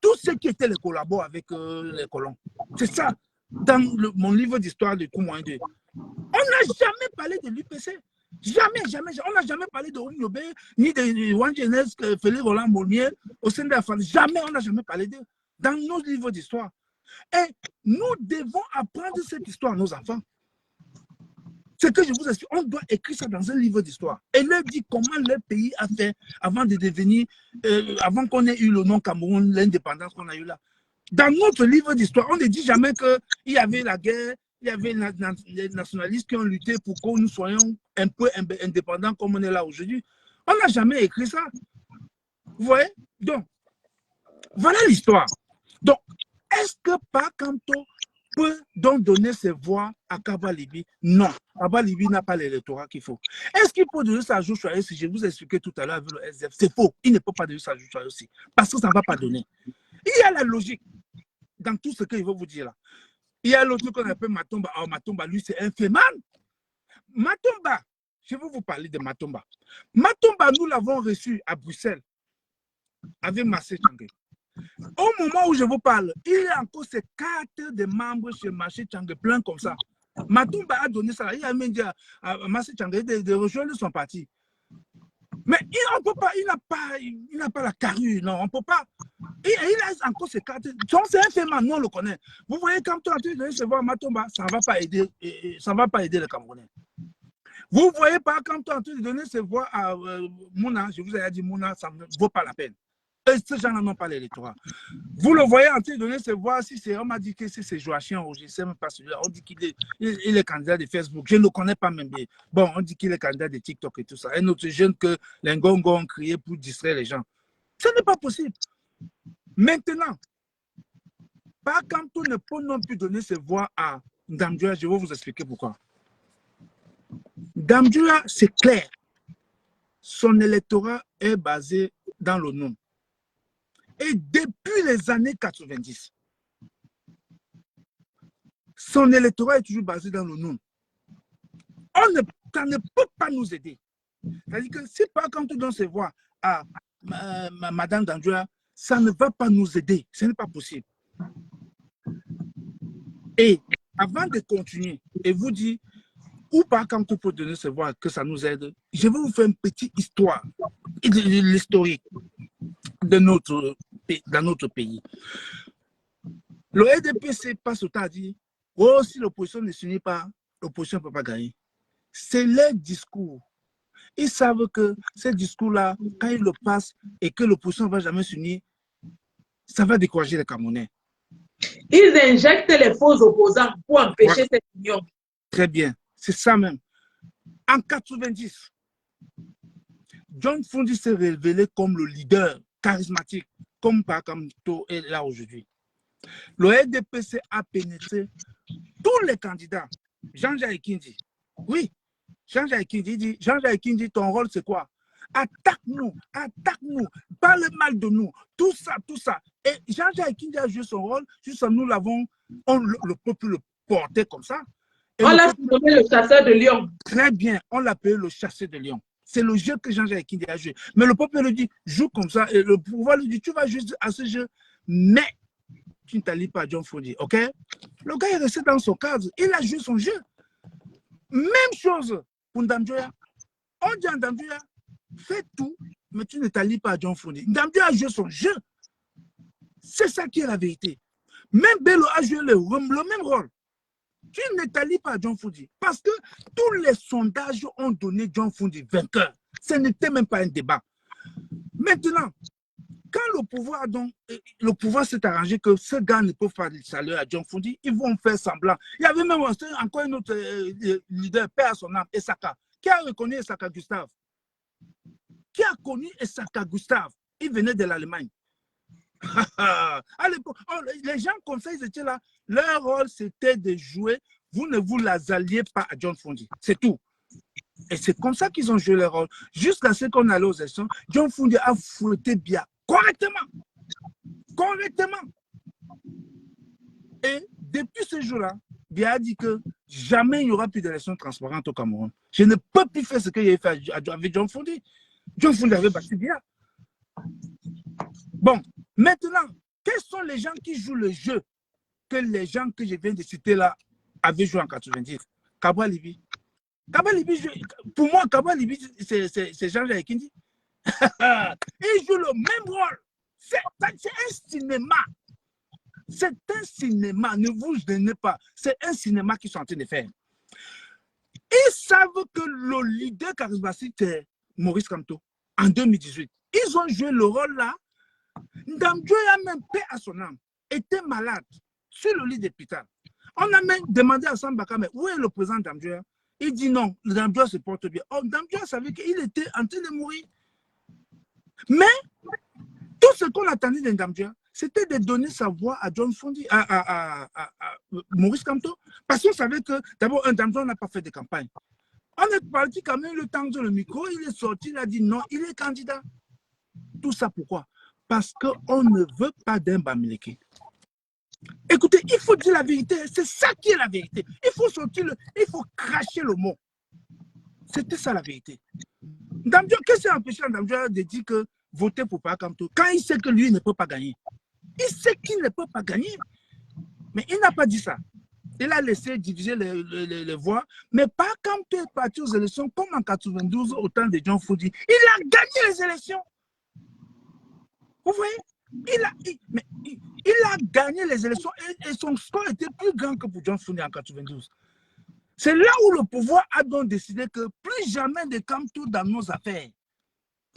tous ceux qui étaient les collabos avec les colons. C'est ça, dans mon livre d'histoire de Koumouen 2. On n'a jamais parlé de l'UPC. Jamais. On n'a jamais parlé de Oumyobe, ni de Wangenes, Félix Roland Molmier, au sein de la famille. Jamais, on n'a jamais parlé d'eux dans nos livres d'histoire. Et nous devons apprendre cette histoire à nos enfants. Ce que je vous explique, on doit écrire ça dans un livre d'histoire. Et leur dire comment leur pays a fait avant de devenir, avant qu'on ait eu le nom Cameroun, l'indépendance qu'on a eu là. Dans notre livre d'histoire, on ne dit jamais qu'il y avait la guerre, il y avait les nationalistes qui ont lutté pour que nous soyons un peu indépendants comme on est là aujourd'hui. On n'a jamais écrit ça. Vous voyez? Donc, voilà l'histoire. Donc, est-ce que Pakanto peut donc donner ses voix à Kaba Libi? Non. Kaba Libi n'a pas l'électorat qu'il faut. Est-ce qu'il peut donner ça à Joshua Yossi? Je vous ai expliqué tout à l'heure avec le SDF. C'est faux. Il ne peut pas donner ça à Joshua Yossi parce que ça ne va pas donner. Il y a la logique dans tout ce qu'il veut vous dire là. Il y a l'autre qu'on appelle Matomba. Oh, Matomba, lui, c'est un féman. Matomba, je vais vous parler de Matomba. Matomba, nous l'avons reçu à Bruxelles avec Massé Tchangé. Au moment où je vous parle, il y a encore ces cartes de membres chez Massé Tchangé, plein comme ça. Matomba a donné ça. Il a même dit à Massé Tchangé de rejoindre son parti. Mais on peut pas, il n'a pas la carrure, non, on ne peut pas. Il a encore ces cartes. C'est un fait, nous on le connaît. Vous voyez, quand tu as entendu de se voir Matomba, ça ne va pas aider, les Camerounais. Vous voyez pas, quand tu as entendu de donner ses voix à Mouna, je vous ai dit Mouna, ça ne vaut pas la peine. Et ces gens n'en ont pas l'électorat. Vous le voyez en train de donner ses voix, on m'a dit que c'est Joachim, je ne sais même pas celui-là. On dit qu'il est candidat de Facebook. Je ne le connais pas même bien. Bon, on dit qu'il est candidat de TikTok et tout ça. Un autre jeune que les Ngongo ont crié pour distraire les gens. Ce n'est pas possible. Maintenant, pas quand on ne peut non plus donner ses voix à Ndamdjoua, je vais vous expliquer pourquoi. Ndamdjoua, c'est clair. Son électorat est basé dans le nom. Et depuis les années 90, son électorat est toujours basé dans le nom. Ça ne peut pas nous aider. C'est-à-dire que si pas quand on donne ses voix à Madame Ndamdjoua, ça ne va pas nous aider. Ce n'est pas possible. Et avant de continuer et vous dire, ou pas quand on peut donner ses voix que ça nous aide, je vais vous faire une petite histoire de l'historique dans notre pays. Le RDPC passe au temps à dire, oh, si l'opposition ne s'unit pas, l'opposition ne peut pas gagner. C'est leur discours. Ils savent que ce discours-là, quand ils le passent et que l'opposition ne va jamais s'unir, ça va décourager les Camerounais. Ils injectent les faux opposants pour empêcher cette union. Très bien, c'est ça même. En 90, John Fundi s'est révélé comme le leader charismatique, comme Pakamto est là aujourd'hui. Le RDPC a pénétré tous les candidats. Jean-Jacques Kindi, oui, Jean-Jacques Kindi dit, Jean-Jacques Kindi, ton rôle c'est quoi? Attaque-nous, parle mal de nous, tout ça. Et Jean-Jacques Kindi a joué son rôle, juste nous l'avons, le peuple le portait comme ça. Et on l'a nommé le chasseur de lions. Très bien, on l'appelait le chasseur de lions. C'est le jeu que Jean-Jacques Kindi a joué. Mais le peuple lui dit, joue comme ça, et le pouvoir lui dit, tu vas jouer à ce jeu, mais tu ne t'allies pas à John Fundi, ok? Le gars est resté dans son cadre, il a joué son jeu. Même chose pour Ndamdjoua. On dit à Ndamdjoua, fais tout, mais tu ne t'allies pas à John Fundi. Ndamdjoua a joué son jeu. C'est ça qui est la vérité. Même Bello a joué le même rôle. Tu ne t'allies pas à John Fundi. Parce que tous les sondages ont donné John Fundi vainqueur. Ce n'était même pas un débat. Maintenant, quand le pouvoir s'est arrangé que ce gars ne peut pas saluer à John Fundi, ils vont faire semblant. Il y avait même encore un autre leader, père à son âme, Essaka, qui a reconnu Essaka Gustave. Qui a connu Essaka Gustave? Il venait de l'Allemagne. À l'époque, les gens comme ça, ils étaient là. Leur rôle, c'était de jouer. Vous ne vous la alliez pas à John Fundi. C'est tout. Et c'est comme ça qu'ils ont joué leur rôle. Jusqu'à ce qu'on allait aux élections, John Fundi a fouetté bien. Correctement. Et depuis ce jour-là, Biya a dit que jamais il n'y aura plus d'élections transparentes au Cameroun. Je ne peux plus faire ce que j'ai fait avec John Fondi. John Fondi avait battu Biya. Bon, maintenant, quels sont les gens qui jouent le jeu que les gens que je viens de citer là avaient joué en 90? Kabwa Libi. Kabwa Libi, pour moi, Kabwa Libi, c'est Jean-Jacques Kindi. Il joue le même rôle. C'est un cinéma. C'est un cinéma. Ne vous gênez pas. C'est un cinéma qu'ils sont en train de faire. Ils savent que le leader charismatique, c'est Maurice Kamto, en 2018. Ils ont joué le rôle là. Ndamdjo a même paix à son âme. Était malade sur le lit d'hôpital. On a même demandé à Sambaka, mais où est le président Ndamdjo? Il dit non, Ndamdjo se porte bien. Oh, Ndamdjo savait qu'il était en train de mourir. Mais tout ce qu'on attendait de Ndamdjo, c'était de donner sa voix à John Fondi, à Maurice Kamto, parce qu'on savait que d'abord, Ndamdjo n'a pas fait de campagne. On est parti quand même le temps de le micro, il est sorti, il a dit non, il est candidat. Tout ça pourquoi? Parce qu'on ne veut pas d'un Bamileke. Écoutez, il faut dire la vérité, c'est ça qui est la vérité. Il faut sortir, il faut cracher le mot. C'était ça la vérité. Ndamdjo, qu'est-ce qui a empêché Ndamdjo de dire que voter pour Pakamto quand il sait que lui ne peut pas gagner? Il sait qu'il ne peut pas gagner. Mais il n'a pas dit ça. Il a laissé diviser les voix. Mais Pakamto est parti aux élections comme en 92 au temps de John Fondi. Il a gagné les élections. Vous voyez? Il a gagné les élections et son score était plus grand que pour John Fondi en 92. C'est là où le pouvoir a donc décidé que plus jamais de Kamto dans nos affaires.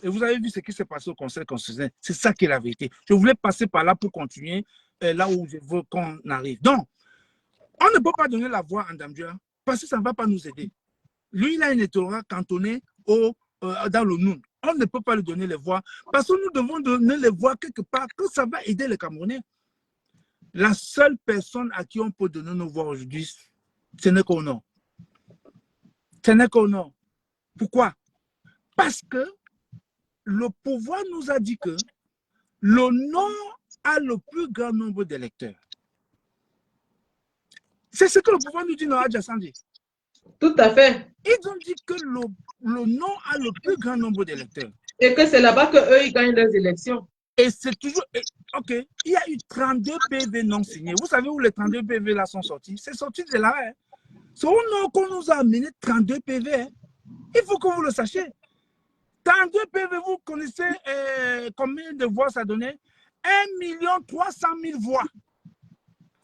Et vous avez vu ce qui s'est passé au Conseil constitutionnel. C'est ça qui est la vérité. Je voulais passer par là pour continuer là où je veux qu'on arrive. Donc, on ne peut pas donner la voix à Ndamdjo parce que ça ne va pas nous aider. Lui, il a un électorat cantonné dans le Noun. On ne peut pas lui donner les voix parce que nous devons donner les voix quelque part que ça va aider les Camerounais. La seule personne à qui on peut donner nos voix aujourd'hui, ce n'est qu'au Nord. Ce n'est qu'au Nord. Pourquoi? Parce que le pouvoir nous a dit que le Nord a le plus grand nombre d'électeurs. C'est ce que le pouvoir nous dit, non, Adjassandi. Tout à fait. Ils ont dit que le Nord a le plus grand nombre d'électeurs. Et que c'est là-bas qu'eux, ils gagnent leurs élections. Et c'est toujours... OK, il y a eu 32 PV non signés. Vous savez où les 32 PV là sont sortis? C'est sorti de là. Hein. C'est au Nord qu'on nous a amené 32 PV. Hein. Il faut que vous le sachiez. 32 PV, vous connaissez combien de voix ça donnait? 1 300 000 voix.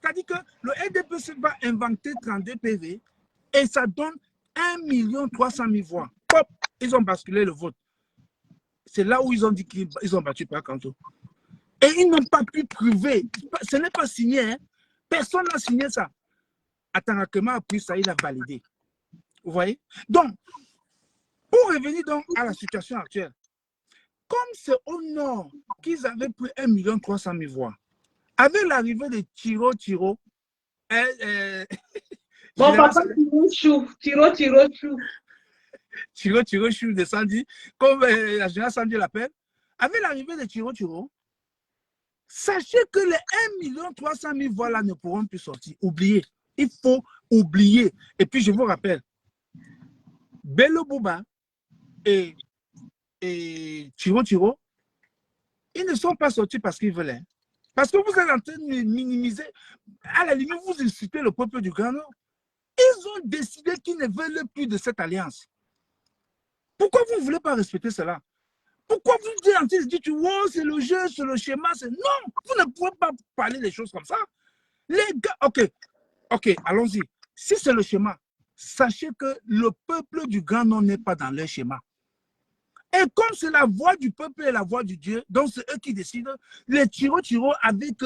C'est-à-dire que le RDPC va inventer 32 PV et ça donne 1 300 000 voix. Pop, ils ont basculé le vote. C'est là où ils ont dit qu'ils ont battu Pakamto. Et ils n'ont pas pu prouver. Ce n'est pas signé. Hein. Personne n'a signé ça. Atanakema a pris ça, il a validé. Vous voyez? Donc, pour revenir donc à la situation actuelle, comme c'est au Nord qu'ils avaient pris 1 300 000 voix, avec l'arrivée de Tiro, Mon papa, Chou. Chou de Sandy, comme la génération Sandy l'appelle, avec l'arrivée de Tiro, sachez que les 1 300 000 voix là ne pourront plus sortir. Oubliez. Il faut oublier. Et puis je vous rappelle, Bello Bouba et Tiro, ils ne sont pas sortis parce qu'ils veulent. Parce que vous êtes en train de minimiser. À la limite, vous insultez le peuple du Grand Nord. Ils ont décidé qu'ils ne veulent plus de cette alliance. Pourquoi vous ne voulez pas respecter cela? Pourquoi vous dites, oh, c'est le jeu, c'est le schéma? Non, vous ne pouvez pas parler des choses comme ça. Les gars, ok, allons-y. Si c'est le schéma, sachez que le peuple du Grand Nord n'est pas dans leur schéma. Et comme c'est la voix du peuple et la voix du Dieu, donc c'est eux qui décident, les Tiro avec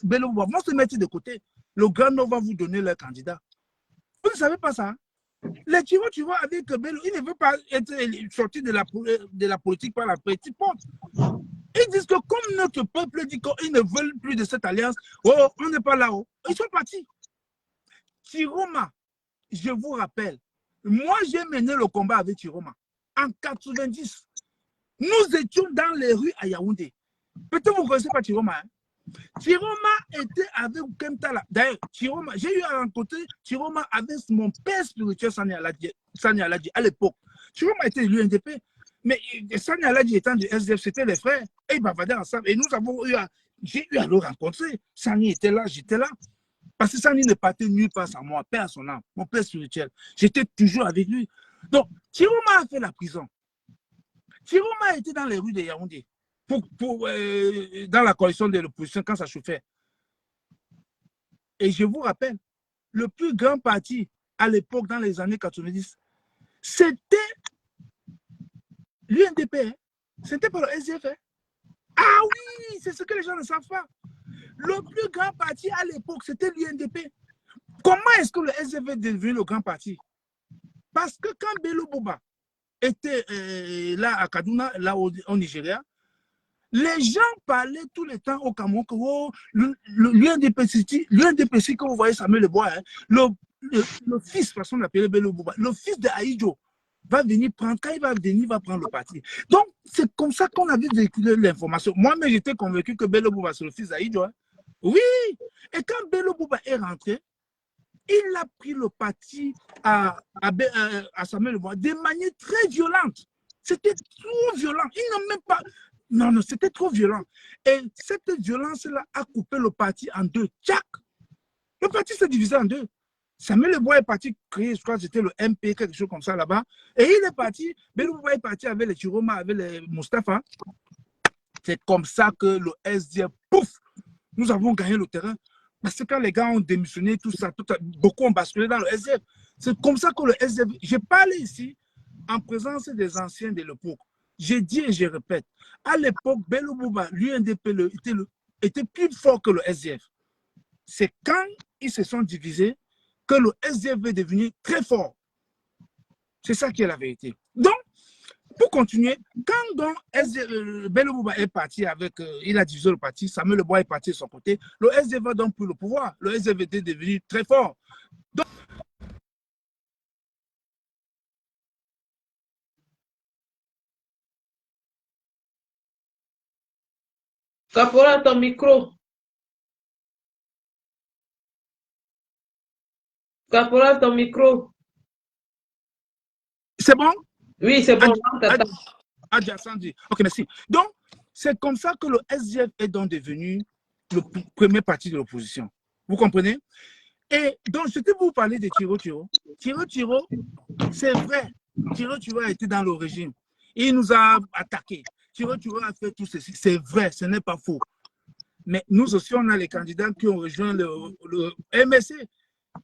Bello vont se mettre de côté. Le Grand Nord va vous donner leur candidat. Vous ne savez pas ça? Les Tiro avec Bello, ils ne veulent pas être sortis de la politique par la petite porte. Ils disent que comme notre peuple dit qu'ils ne veulent plus de cette alliance, oh, on n'est pas là-haut. Ils sont partis. Chiroma, je vous rappelle, moi j'ai mené le combat avec Chiroma. En 90, nous étions dans les rues à Yaoundé. Peut-être vous ne connaissez pas Chiroma. Hein? Tiroma était avec Kemtala. D'ailleurs, j'ai eu à rencontrer Tiroma avec mon père spirituel, Sani Aladji, à l'époque. Tiroma était de l'UNDP, mais Sani Aladji étant du SDF, c'était les frères, et ils bavadaient ensemble. Et j'ai eu à le rencontrer. Sani était là, j'étais là. Parce que Sani ne partait nulle part sans moi, père à son âme, mon père spirituel. J'étais toujours avec lui. Donc, Tiroma a fait la prison. Tiroma était dans les rues de Yaoundé. Dans la coalition de l'opposition quand ça chauffait. Et je vous rappelle, le plus grand parti à l'époque, dans les années 90, c'était l'UNDP. Hein? C'était pas le SDF. Hein? Ah oui, c'est ce que les gens ne savent pas. Le plus grand parti à l'époque, c'était l'UNDP. Comment est-ce que le SDF est devenu le grand parti? Parce que quand Bello Boba était là à Kaduna, là au Nigeria, les gens parlaient tout le temps au Cameroun que oh, l'UNDPC que vous voyez Samuel Lebois, hein, le fils, de toute façon on l'appelait Bello Boba, le fils de Aïdjo va venir prendre, quand il va venir, il va prendre le parti. Donc c'est comme ça qu'on avait véhiculé l'information. Moi-même j'étais convaincu que Bello Boba c'est le fils d'Aïdjo. Hein. Oui, et quand Bello Boba est rentré, il a pris le parti à Samuel Lebois de manière très violente. C'était trop violent. Il n'a même pas... Non, c'était trop violent. Et cette violence-là a coupé le parti en deux. Tchac! Le parti s'est divisé en deux. Samuel Lebois est parti créer, je crois que c'était le MP, quelque chose comme ça là-bas. Et il est parti, Bello Boba est parti avec les Tiroma, avec les Mustapha. C'est comme ça que le SDF, pouf, nous avons gagné le terrain. Parce que quand les gars ont démissionné, tout ça, beaucoup ont basculé dans le SDF. C'est comme ça que le SDF... J'ai parlé ici en présence des anciens de l'époque. J'ai dit et je répète, à l'époque, Bello Boba, l'UNDP était plus fort que le SDF. C'est quand ils se sont divisés que le SDF est devenu très fort. C'est ça qui est la vérité. Donc, pour continuer, quand donc Bello Boba est parti avec, il a divisé le parti, Samuel Lebois est parti de son côté, le SDF a donc pris le pouvoir. Le SDF était devenu très fort. Donc, Caporal, ton micro. Caporal, ton micro. C'est bon? Oui, c'est bon. Adjacent. Ok, merci. Donc, c'est comme ça que le SDF est donc devenu le premier parti de l'opposition. Vous comprenez? Et donc, je vais vous parler de Tiro Tiro. Tiro Tiro, c'est vrai. Tiro Tiro a été dans le régime. Il nous a attaqués. Tiro Tiro a fait tout ceci. C'est vrai, ce n'est pas faux. Mais nous aussi, on a les candidats qui ont rejoint le MSC,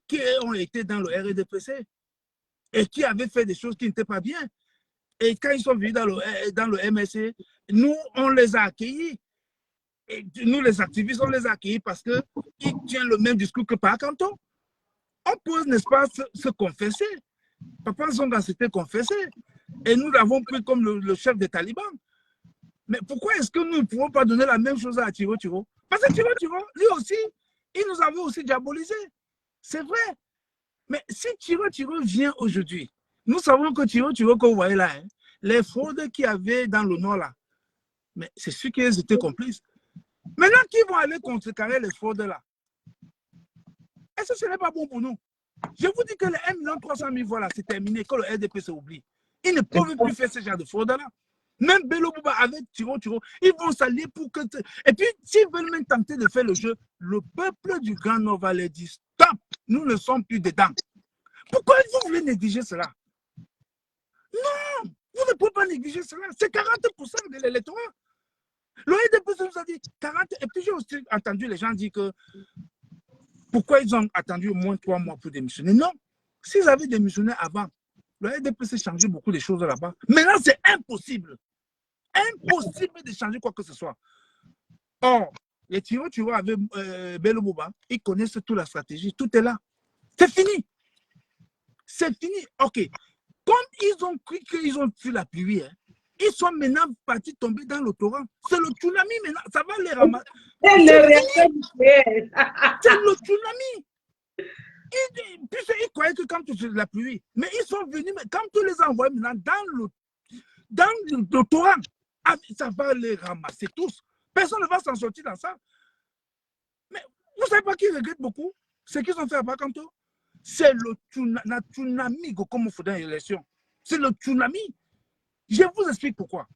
qui ont été dans le RDPC et qui avaient fait des choses qui n'étaient pas bien. Et quand ils sont venus dans le MSC, nous, on les a accueillis. Et nous, les activistes, on les a accueillis parce qu'ils tiennent le même discours que par Canton. On peut, n'est-ce pas, se confesser. Papa Zonga s'était confessé. Et nous l'avons pris comme le chef des talibans. Mais pourquoi est-ce que nous ne pouvons pas donner la même chose à Tiro Tiro? Parce que Tiro Tiro, lui aussi, il nous avait aussi diabolisé. C'est vrai. Mais si Tiro Tiro vient aujourd'hui, nous savons que Tiro Tiro, que vous voyez là, hein, les fraudes qu'il y avait dans le nord là, mais c'est sûr qu'ils étaient complices. Maintenant, qui vont aller contrecarrer les fraudes là? Est-ce que ce n'est pas bon pour nous? Je vous dis que les 1 300 000 voix là, c'est terminé, que le RDP s'oublie. Ils ne peuvent plus faire ce genre de fraude là. Même Bello Boba avec Tiro Tiro, ils vont s'allier pour que... Et puis, s'ils veulent même tenter de faire le jeu, le peuple du Grand Nord va leur dire stop, nous ne sommes plus dedans. Pourquoi vous voulez négliger cela? Non, vous ne pouvez pas négliger cela. C'est 40% de l'électorat. Le RDP nous a dit 40. Et puis j'ai aussi entendu les gens dire que pourquoi ils ont attendu au moins 3 mois pour démissionner. Non, s'ils avaient démissionné avant, le RDP s'est changé beaucoup de choses là-bas. Maintenant, c'est impossible. Impossible de changer quoi que ce soit. Or, les Tiro avec Bello Boba, ils connaissent toute la stratégie. Tout est là. C'est fini. C'est fini. OK. Comme ils ont cru qu'ils ont fui la pluie, hein, ils sont maintenant partis tomber dans le torrent. C'est le tsunami maintenant. Ça va les ramasser. C'est le tsunami. Ils croyaient que quand c'est la pluie, mais ils sont venus, mais quand tu les envoies maintenant dans le torrent, ça va les ramasser tous. Personne ne va s'en sortir dans ça. Vous savez pas qui regrette beaucoup? Ce qu'ils ont fait à Bakanto, c'est le tsunami comme il faut dans l'élection. C'est le tsunami. Je vous explique pourquoi.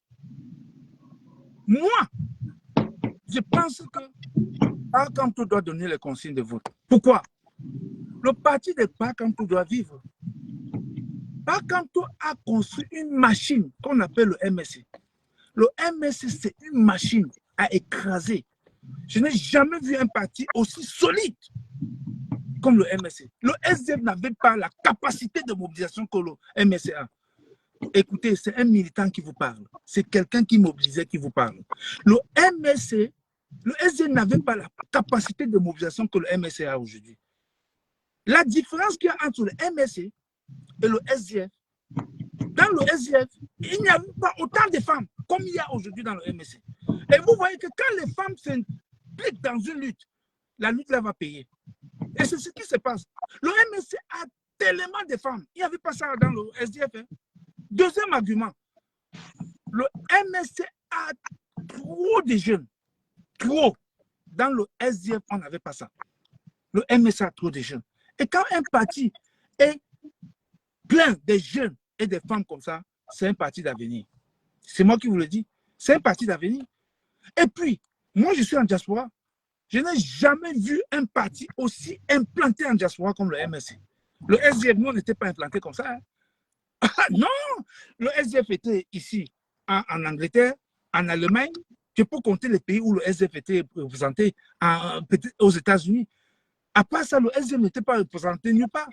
Moi, je pense que Bakanto doit donner les consignes de vote. Pourquoi? Le parti de Bakanto doit vivre. Bakanto a construit une machine qu'on appelle le MSC. Le MSC, c'est une machine à écraser. Je n'ai jamais vu un parti aussi solide comme le MSC. Le SDF n'avait pas la capacité de mobilisation que le MSC a. Écoutez, c'est un militant qui vous parle. C'est quelqu'un qui mobilisait qui vous parle. Le MSC, le SDF n'avait pas la capacité de mobilisation que le MSC a aujourd'hui. La différence qu'il y a entre le MSC et le SDF, dans le SDF, il n'y a pas autant de femmes comme il y a aujourd'hui dans le MSC. Et vous voyez que quand les femmes s'impliquent dans une lutte, la lutte là va payer. Et c'est ce qui se passe. Le MSC a tellement de femmes. Il n'y avait pas ça dans le SDF. Hein. Deuxième argument, le MSC a trop de jeunes. Trop. Dans le SDF, on n'avait pas ça. Le MSC a trop de jeunes. Et quand un parti est plein de jeunes et de femmes comme ça, c'est un parti d'avenir. C'est moi qui vous le dis. C'est un parti d'avenir. Et puis, moi, je suis en diaspora. Je n'ai jamais vu un parti aussi implanté en diaspora comme le MSC. Le SDF, nous, on n'était pas implanté comme ça. Hein. Non, le SDF était ici, en Angleterre, en Allemagne. Je peux compter les pays où le SDF était représenté, aux États-Unis. À part ça, le SDF n'était pas représenté nulle part.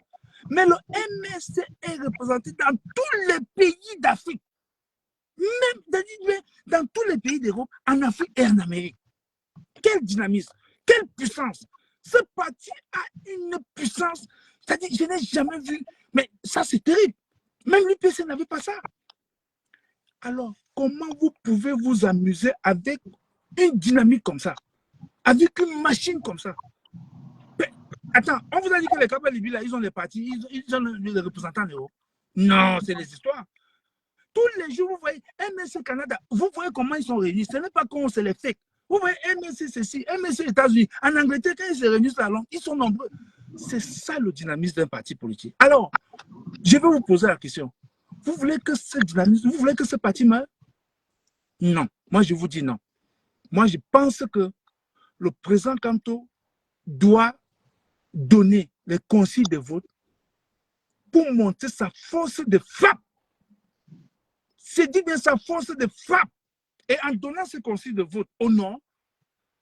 Mais le MSC est représenté dans tous les pays d'Afrique. Même dans tous les pays d'Europe, en Afrique et en Amérique. Quel dynamisme, quelle puissance. Ce parti a une puissance, c'est-à-dire je n'ai jamais vu, mais ça c'est terrible. Même l'UPC n'avait pas ça. Alors, comment vous pouvez vous amuser avec une dynamique comme ça, avec une machine comme ça? Mais, attends, on vous a dit que les Kabyles Libye, là, ils ont les partis, ils ont les représentants en Europe. Non, c'est les histoires. Tous les jours, vous voyez, MSC Canada, vous voyez comment ils sont réunis. Ce n'est pas qu'on se les fait. Vous voyez, MSC ceci, MSC États-Unis. En Angleterre, quand ils se réunissent à Londres, ils sont nombreux. C'est ça le dynamisme d'un parti politique. Alors, je vais vous poser la question. Vous voulez que ce dynamisme, vous voulez que ce parti meure? Non. Moi, je vous dis non. Moi, je pense que le président Kanto doit donner les consignes de vote pour monter sa force de frappe. C'est dit bien sa force de frappe. Et en donnant ces consignes de vote au non,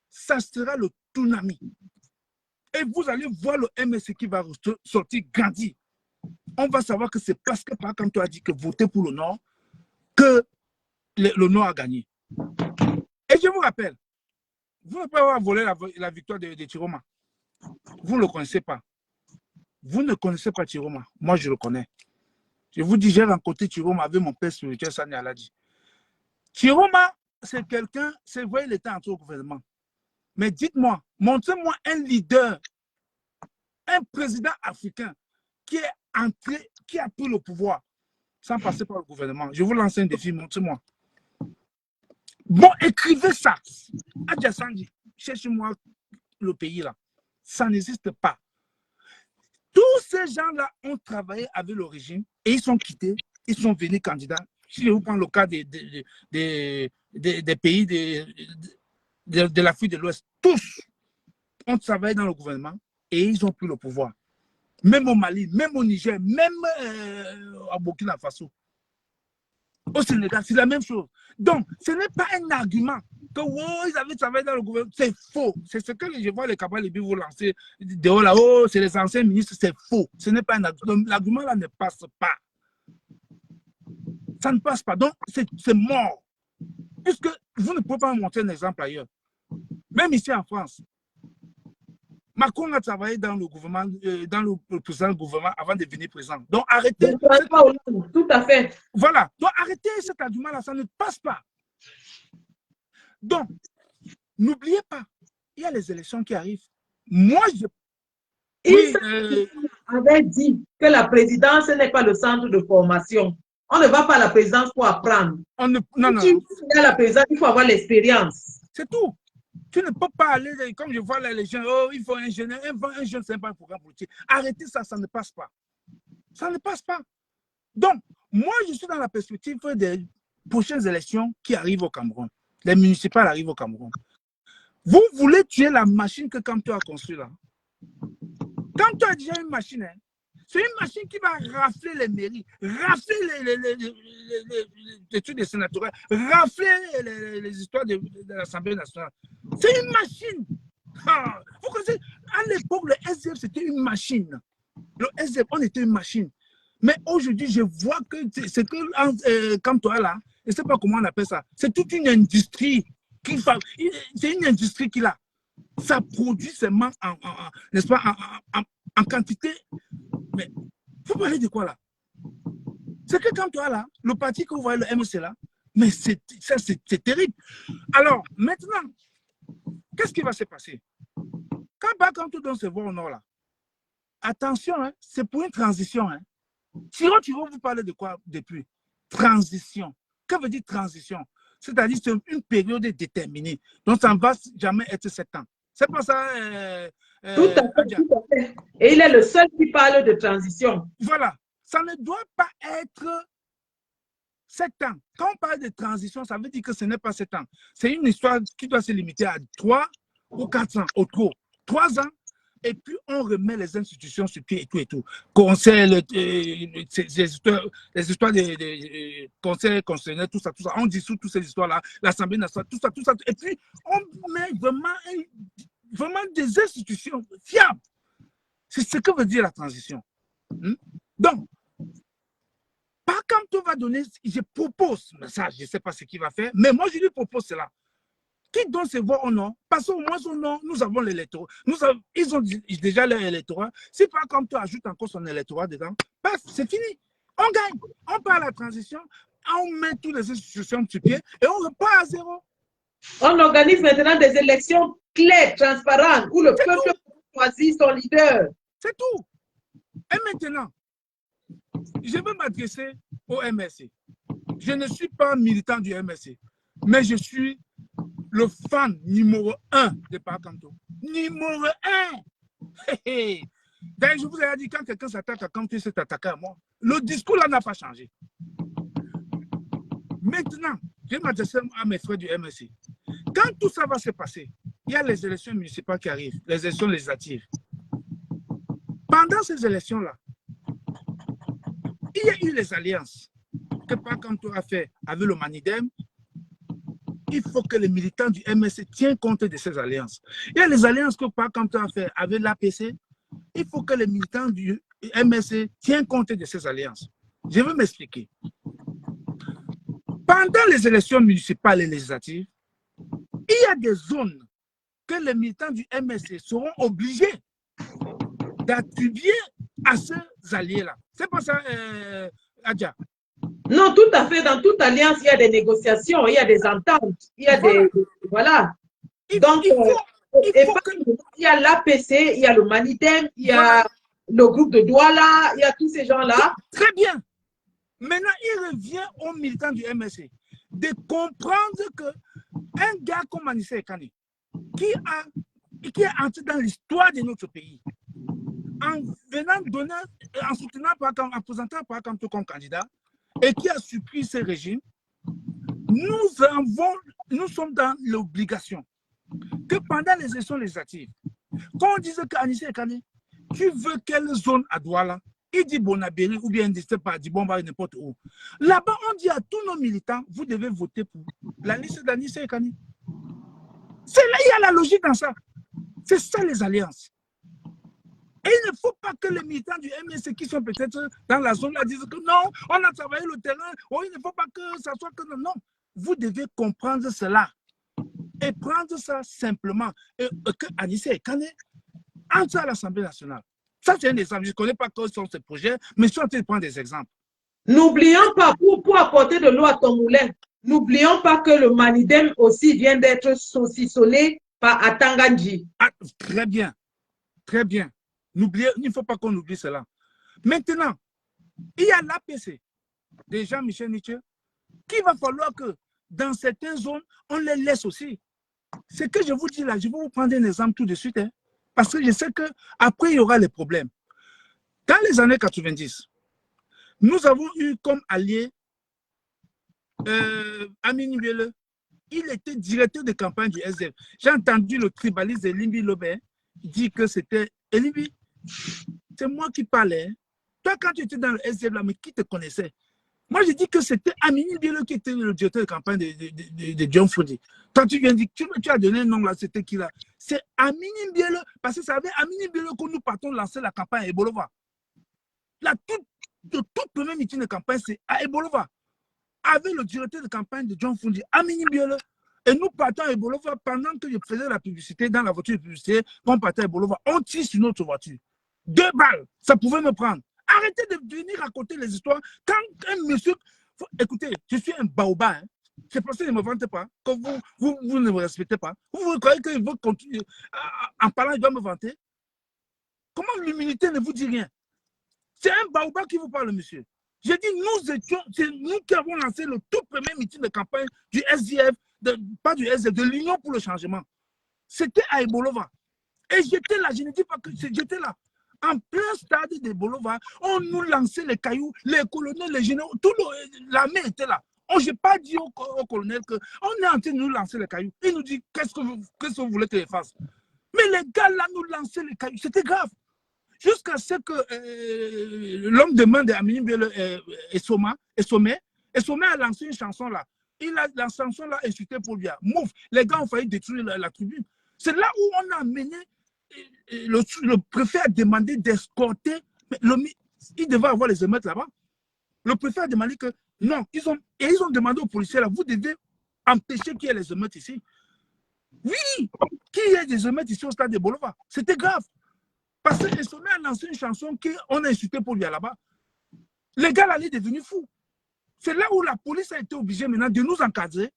ça sera le tsunami. Et vous allez voir le MSC qui va sortir grandi. On va savoir que c'est parce que Kanto a dit que voter pour le non, que le non a gagné. Et je vous rappelle, vous ne pouvez pas avoir volé la victoire de Chiroma. Vous ne le connaissez pas. Vous ne connaissez pas Chiroma. Moi, je le connais. Je vous dis, j'ai rencontré Chiroma avec mon père spirituel, Sani Aladji. Chiroma, c'est quelqu'un, c'est vrai, il était entré au gouvernement. Mais dites-moi, montrez-moi un leader, un président africain qui est entré, qui a pris le pouvoir sans passer par le gouvernement. Je vous lance un défi, montrez-moi. Bon, écrivez ça. Adjassanji, cherchez-moi le pays là. Ça n'existe pas. Tous ces gens-là ont travaillé avec le régime et ils sont quittés, ils sont venus candidats. Si je vous prends le cas des pays de l'Afrique de l'Ouest, tous ont travaillé dans le gouvernement et ils ont pris le pouvoir. Même au Mali, même au Niger, même à Burkina Faso. Au Sénégal, c'est la même chose. Donc, ce n'est pas un argument que oh, ils avaient travaillé dans le gouvernement. C'est faux. C'est ce que je vois les Kabyles Libye vous lancer dehors là. Oh, c'est les anciens ministres. C'est faux. Ce n'est pas un argument. L'argument là ne passe pas. Ça ne passe pas. Donc, c'est mort. Puisque vous ne pouvez pas me montrer un exemple ailleurs. Même ici en France. Macron a travaillé dans le gouvernement, dans le précédent gouvernement avant de devenir président. Donc arrêtez. Tout à fait. Voilà. Donc arrêtez cet argument-là, ça ne passe pas. Donc, n'oubliez pas, il y a les élections qui arrivent. Moi, Il avait dit que la présidence n'est pas le centre de formation. On ne va pas à la présidence pour apprendre. Non. Si tu vas à la présidence, il faut avoir l'expérience. C'est tout. Tu ne peux pas aller, comme je vois là, les gens, oh, il faut un jeune, un jeune, c'est pas un programme politique. Arrêtez ça, ça ne passe pas. Ça ne passe pas. Donc, moi, je suis dans la perspective des prochaines élections qui arrivent au Cameroun. Les municipales arrivent au Cameroun. Vous voulez tuer la machine que Kamto a construite là. Kamto a déjà une machine. Hein. C'est une machine qui va rafler les mairies, rafler les trucs des sénatoriales, rafler les histoires de l'Assemblée nationale. C'est une machine. Ah, vous connaissez, à l'époque, le SDF, c'était une machine. Le SDF, on était une machine. Mais aujourd'hui, je vois que c'est que comme toi là, je ne sais pas comment on appelle ça, c'est toute une industrie. C'est une industrie qui là. Ça produit seulement n'est-ce pas, en quantité. Mais vous parlez de quoi là? C'est que quand toi là, le parti que vous voyez, le MSC là, mais c'est terrible. Alors, maintenant, qu'est-ce qui va se passer? Quand tout donne se voit au nord là, attention, hein, c'est pour une transition. Hein. Tu vas vous parler de quoi depuis? Transition. Que veut dire transition? C'est-à-dire c'est une période déterminée. Donc ça ne va jamais être 7 ans. C'est pas ça. Tout à fait. Et il est le seul qui parle de transition. Voilà. Ça ne doit pas être 7 ans. Quand on parle de transition, ça veut dire que ce n'est pas 7 ans. C'est une histoire qui doit se limiter à 3 ou 4 ans, au trop. 3 ans, et puis on remet les institutions sur pied et tout et tout. Conseil, les histoires de conseil constitutionnel, tout ça. On dissout toutes ces histoires-là, l'Assemblée nationale, tout ça. Et puis on met vraiment des institutions fiables. C'est ce que veut dire la transition. Donc, pas quand on va donner, je propose, mais ça, je ne sais pas ce qu'il va faire, mais moi, je lui propose cela. Qui donne ses voix au nom? Parce qu'au moins, au nom, nous avons l'électorat. Ils ont déjà leur électorat. Si pas comme toi ajoute encore son électorat dedans, c'est fini. On gagne. On part à la transition, on met toutes les institutions sur pied et on repart à zéro. On organise maintenant des élections claires, transparentes, où le peuple choisit son leader. C'est tout. Et maintenant, je veux m'adresser au MSC. Je ne suis pas militant du MSC, mais je suis le fan numéro 1 de Pakamto. Numéro 1! D'ailleurs, je vous ai dit, quand quelqu'un s'attaque à Kamto, il s'est attaqué à moi. Le discours là n'a pas changé. Maintenant, je vais m'adresser à mes frères du MSC. Quand tout ça va se passer, il y a les élections municipales qui arrivent, les élections législatives. Pendant ces élections-là, il y a eu les alliances que Pakamto a fait avec le Manidem. Il faut que les militants du MSC tiennent compte de ces alliances. Il y a les alliances que Pakamto a fait avec l'APC. Il faut que les militants du MSC tiennent compte de ces alliances. Je vais m'expliquer. Pendant les élections municipales et législatives, il y a des zones que les militants du MSC seront obligés d'attribuer à ces alliés-là. C'est pas ça, Adja? Non, tout à fait. Dans toute alliance, il y a des négociations, il y a des ententes, il y a des... Voilà. Donc, il y a l'APC, il y a le Manidem, il y a le groupe de Douala, il y a tous ces gens-là. Très bien. Maintenant, il revient aux militants du MSC de comprendre qu'un gars comme Anissé Ekane, qui est entré dans l'histoire de notre pays, en venant donner, en soutenant, en présentant Pakamto comme candidat, et qui a supprimé ce régime, nous sommes dans l'obligation que pendant les élections législatives, quand on disait qu'Anissé Ekane, tu veux quelle zone à Douala? Il dit Bonabéry ou bien pas Dibomba, n'importe où. Là-bas, on dit à tous nos militants, vous devez voter pour la liste d'Anissé Ekane. C'est là, il y a la logique dans ça. C'est ça les alliances. Et il ne faut pas que les militants du MSC qui sont peut-être dans la zone là disent que non, on a travaillé le terrain, oh, il ne faut pas que ça soit que non. Non, vous devez comprendre cela et prendre ça simplement. Et que Anissé Ekane entre à l'Assemblée nationale. Ça, c'est un exemple. Je ne connais pas quels sont ces projets, mais je suis en train de prendre des exemples. N'oublions pas, pour apporter de l'eau à ton moulin, n'oublions pas que le Manidem aussi vient d'être saucissonné par Atangandji. Ah, très bien. Très bien. Il ne faut pas qu'on oublie cela. Maintenant, il y a l'APC de Jean-Michel Nietzsche qu'il va falloir que dans certaines zones, on les laisse aussi. Ce que je vous dis là, je vais vous prendre un exemple tout de suite, hein, parce que je sais qu'après, il y aura les problèmes. Dans les années 90, nous avons eu comme allié Amini Biele. Il était directeur de campagne du SDF. J'ai entendu le tribaliste de Limbi Lobé dire que c'était Limbi. C'est moi qui parlais. Toi, quand tu étais dans le SDF, là, mais qui te connaissait? Moi, je dis que c'était Amini Biele qui était le directeur de campagne de John Fodi. Toi, tu viens de dire, tu as donné un nom là, c'était qui là? C'est Amini Biele, parce que c'est avec Amini Biele que nous partons lancer la campagne à Ebolova. La toute première meeting de campagne, c'est à Ebolova. Avec le directeur de campagne de John Fodi, Amini Biele. Et nous partons à Ebolova pendant que je faisais la publicité, dans la voiture de publicité, quand on partait à Ebolova, on tire sur notre voiture. 2 balles, ça pouvait me prendre. Arrêtez de venir raconter les histoires. Quand un monsieur... Écoutez, je suis un baobab. Hein. C'est parce que je ne me vante pas, que vous ne me respectez pas. Vous croyez qu'il veut continuer en parlant, il va me vanter? Comment l'humilité ne vous dit rien? C'est un baobab qui vous parle, monsieur. J'ai dit, c'est nous qui avons lancé le tout premier meeting de campagne du SDF, pas du SDF, de l'Union pour le changement. C'était à Ebolova. Et j'étais là, je ne dis pas que j'étais là. En plein stade de Bolova, on nous lançait les cailloux, les colonels, les généraux, l'armée était là. Je n'ai pas dit au colonel qu'on est en train de nous lancer les cailloux. Il nous dit, qu'est-ce que vous voulez que je fasse? Mais les gars là nous lançaient les cailloux, c'était grave. Jusqu'à ce que l'homme de main d'Amini Biele et Sommet a lancé une chanson là. La chanson là insulté pour lui. Mouf, les gars ont failli détruire la tribune. C'est là où on a amené. Le préfet a demandé d'escorter, il devait avoir les émeutes là-bas. Le préfet a demandé que non, ils ont demandé aux policiers là, vous devez empêcher qu'il y ait les émeutes ici. Oui, qu'il y ait des émeutes ici au stade de Bolova. C'était grave. Parce que Sommet a lancé une chanson qu'on a insulté pour lui là-bas. Les gars là, ils sont devenus fous. C'est là où la police a été obligée maintenant de nous encadrer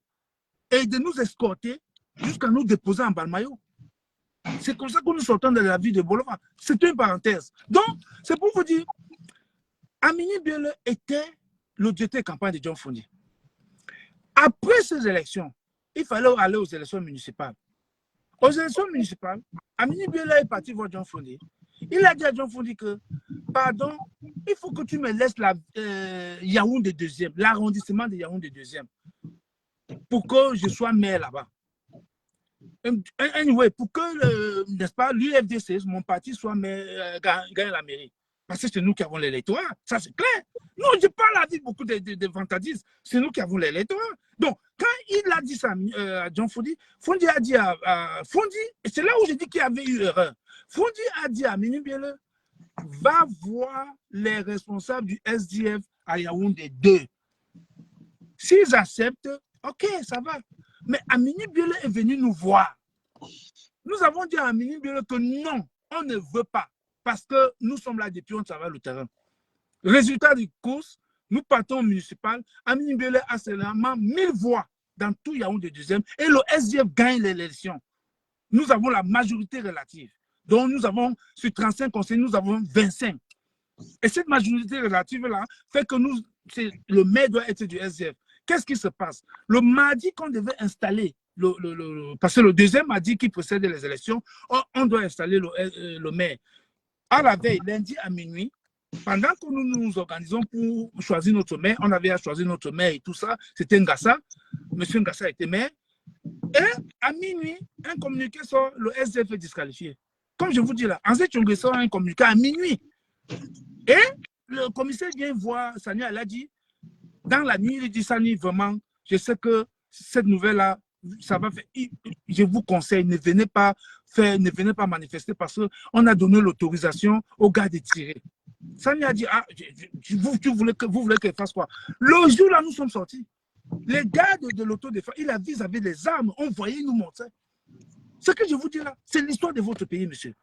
et de nous escorter jusqu'à nous déposer en Balmayo. C'est comme ça que nous sortons de la vie de Bolova. C'est une parenthèse. Donc, c'est pour vous dire, Amini Biele était le directeur de campagne de John Fodi. Après ces élections, il fallait aller aux élections municipales. Aux élections municipales, Amini Biele est parti voir John Fodi. Il a dit à John Fodi que, pardon, il faut que tu me laisses Yaoundé 2e, l'arrondissement de Yaoundé 2e, pour que je sois maire là-bas. Anyway, pour que, n'est-ce pas, l'UFDC, mon parti, gagne la mairie. Parce que c'est nous qui avons l'électorat. Ça, c'est clair. Non, je parle à dire beaucoup de vantardistes. C'est nous qui avons l'électorat. Donc, quand il a dit ça à John Fodi, Fodi a dit à Fodi, et c'est là où j'ai dit qu'il y avait eu erreur. Fodi a dit à Amini Biele, va voir les responsables du SDF à Yaoundé 2. S'ils acceptent, ok, ça va. Mais Amini Biele est venu nous voir. Nous avons dit à Amini Biele que non, on ne veut pas. Parce que nous sommes là depuis, on travaille le terrain. Résultat du course, nous partons au municipal. Amini Biele a seulement 1000 voix dans tout Yaoundé 2e et le SDF gagne l'élection. Nous avons la majorité relative. Donc nous avons, sur 35 conseils, nous avons 25. Et cette majorité relative-là fait que le maire doit être du SDF. Qu'est-ce qui se passe? Le mardi qu'on devait installer, parce que le deuxième mardi qui précède les élections, on doit installer le maire. À la veille, lundi à minuit, pendant que nous nous organisons pour choisir notre maire, on avait à choisir notre maire et tout ça, c'était Ngassa. Monsieur Ngassa était maire. Et à minuit, un communiqué sort, le SDF est disqualifié. Comme je vous dis là, en fait, on sort un communiqué à minuit. Et le commissaire vient voir Sani, elle a dit, dans la nuit, il dit Sani, vraiment, je sais que cette nouvelle-là, ça va faire. Je vous conseille, ne venez pas manifester parce qu'on a donné l'autorisation aux gars de tirer. Sani a dit, ah, vous voulez qu'elle fasse quoi? Le jour là, nous sommes sortis. Les gars de l'autodéfense, ils avaient des armes, on voyait nous montrer. Ce que je vous dis là, c'est l'histoire de votre pays, monsieur.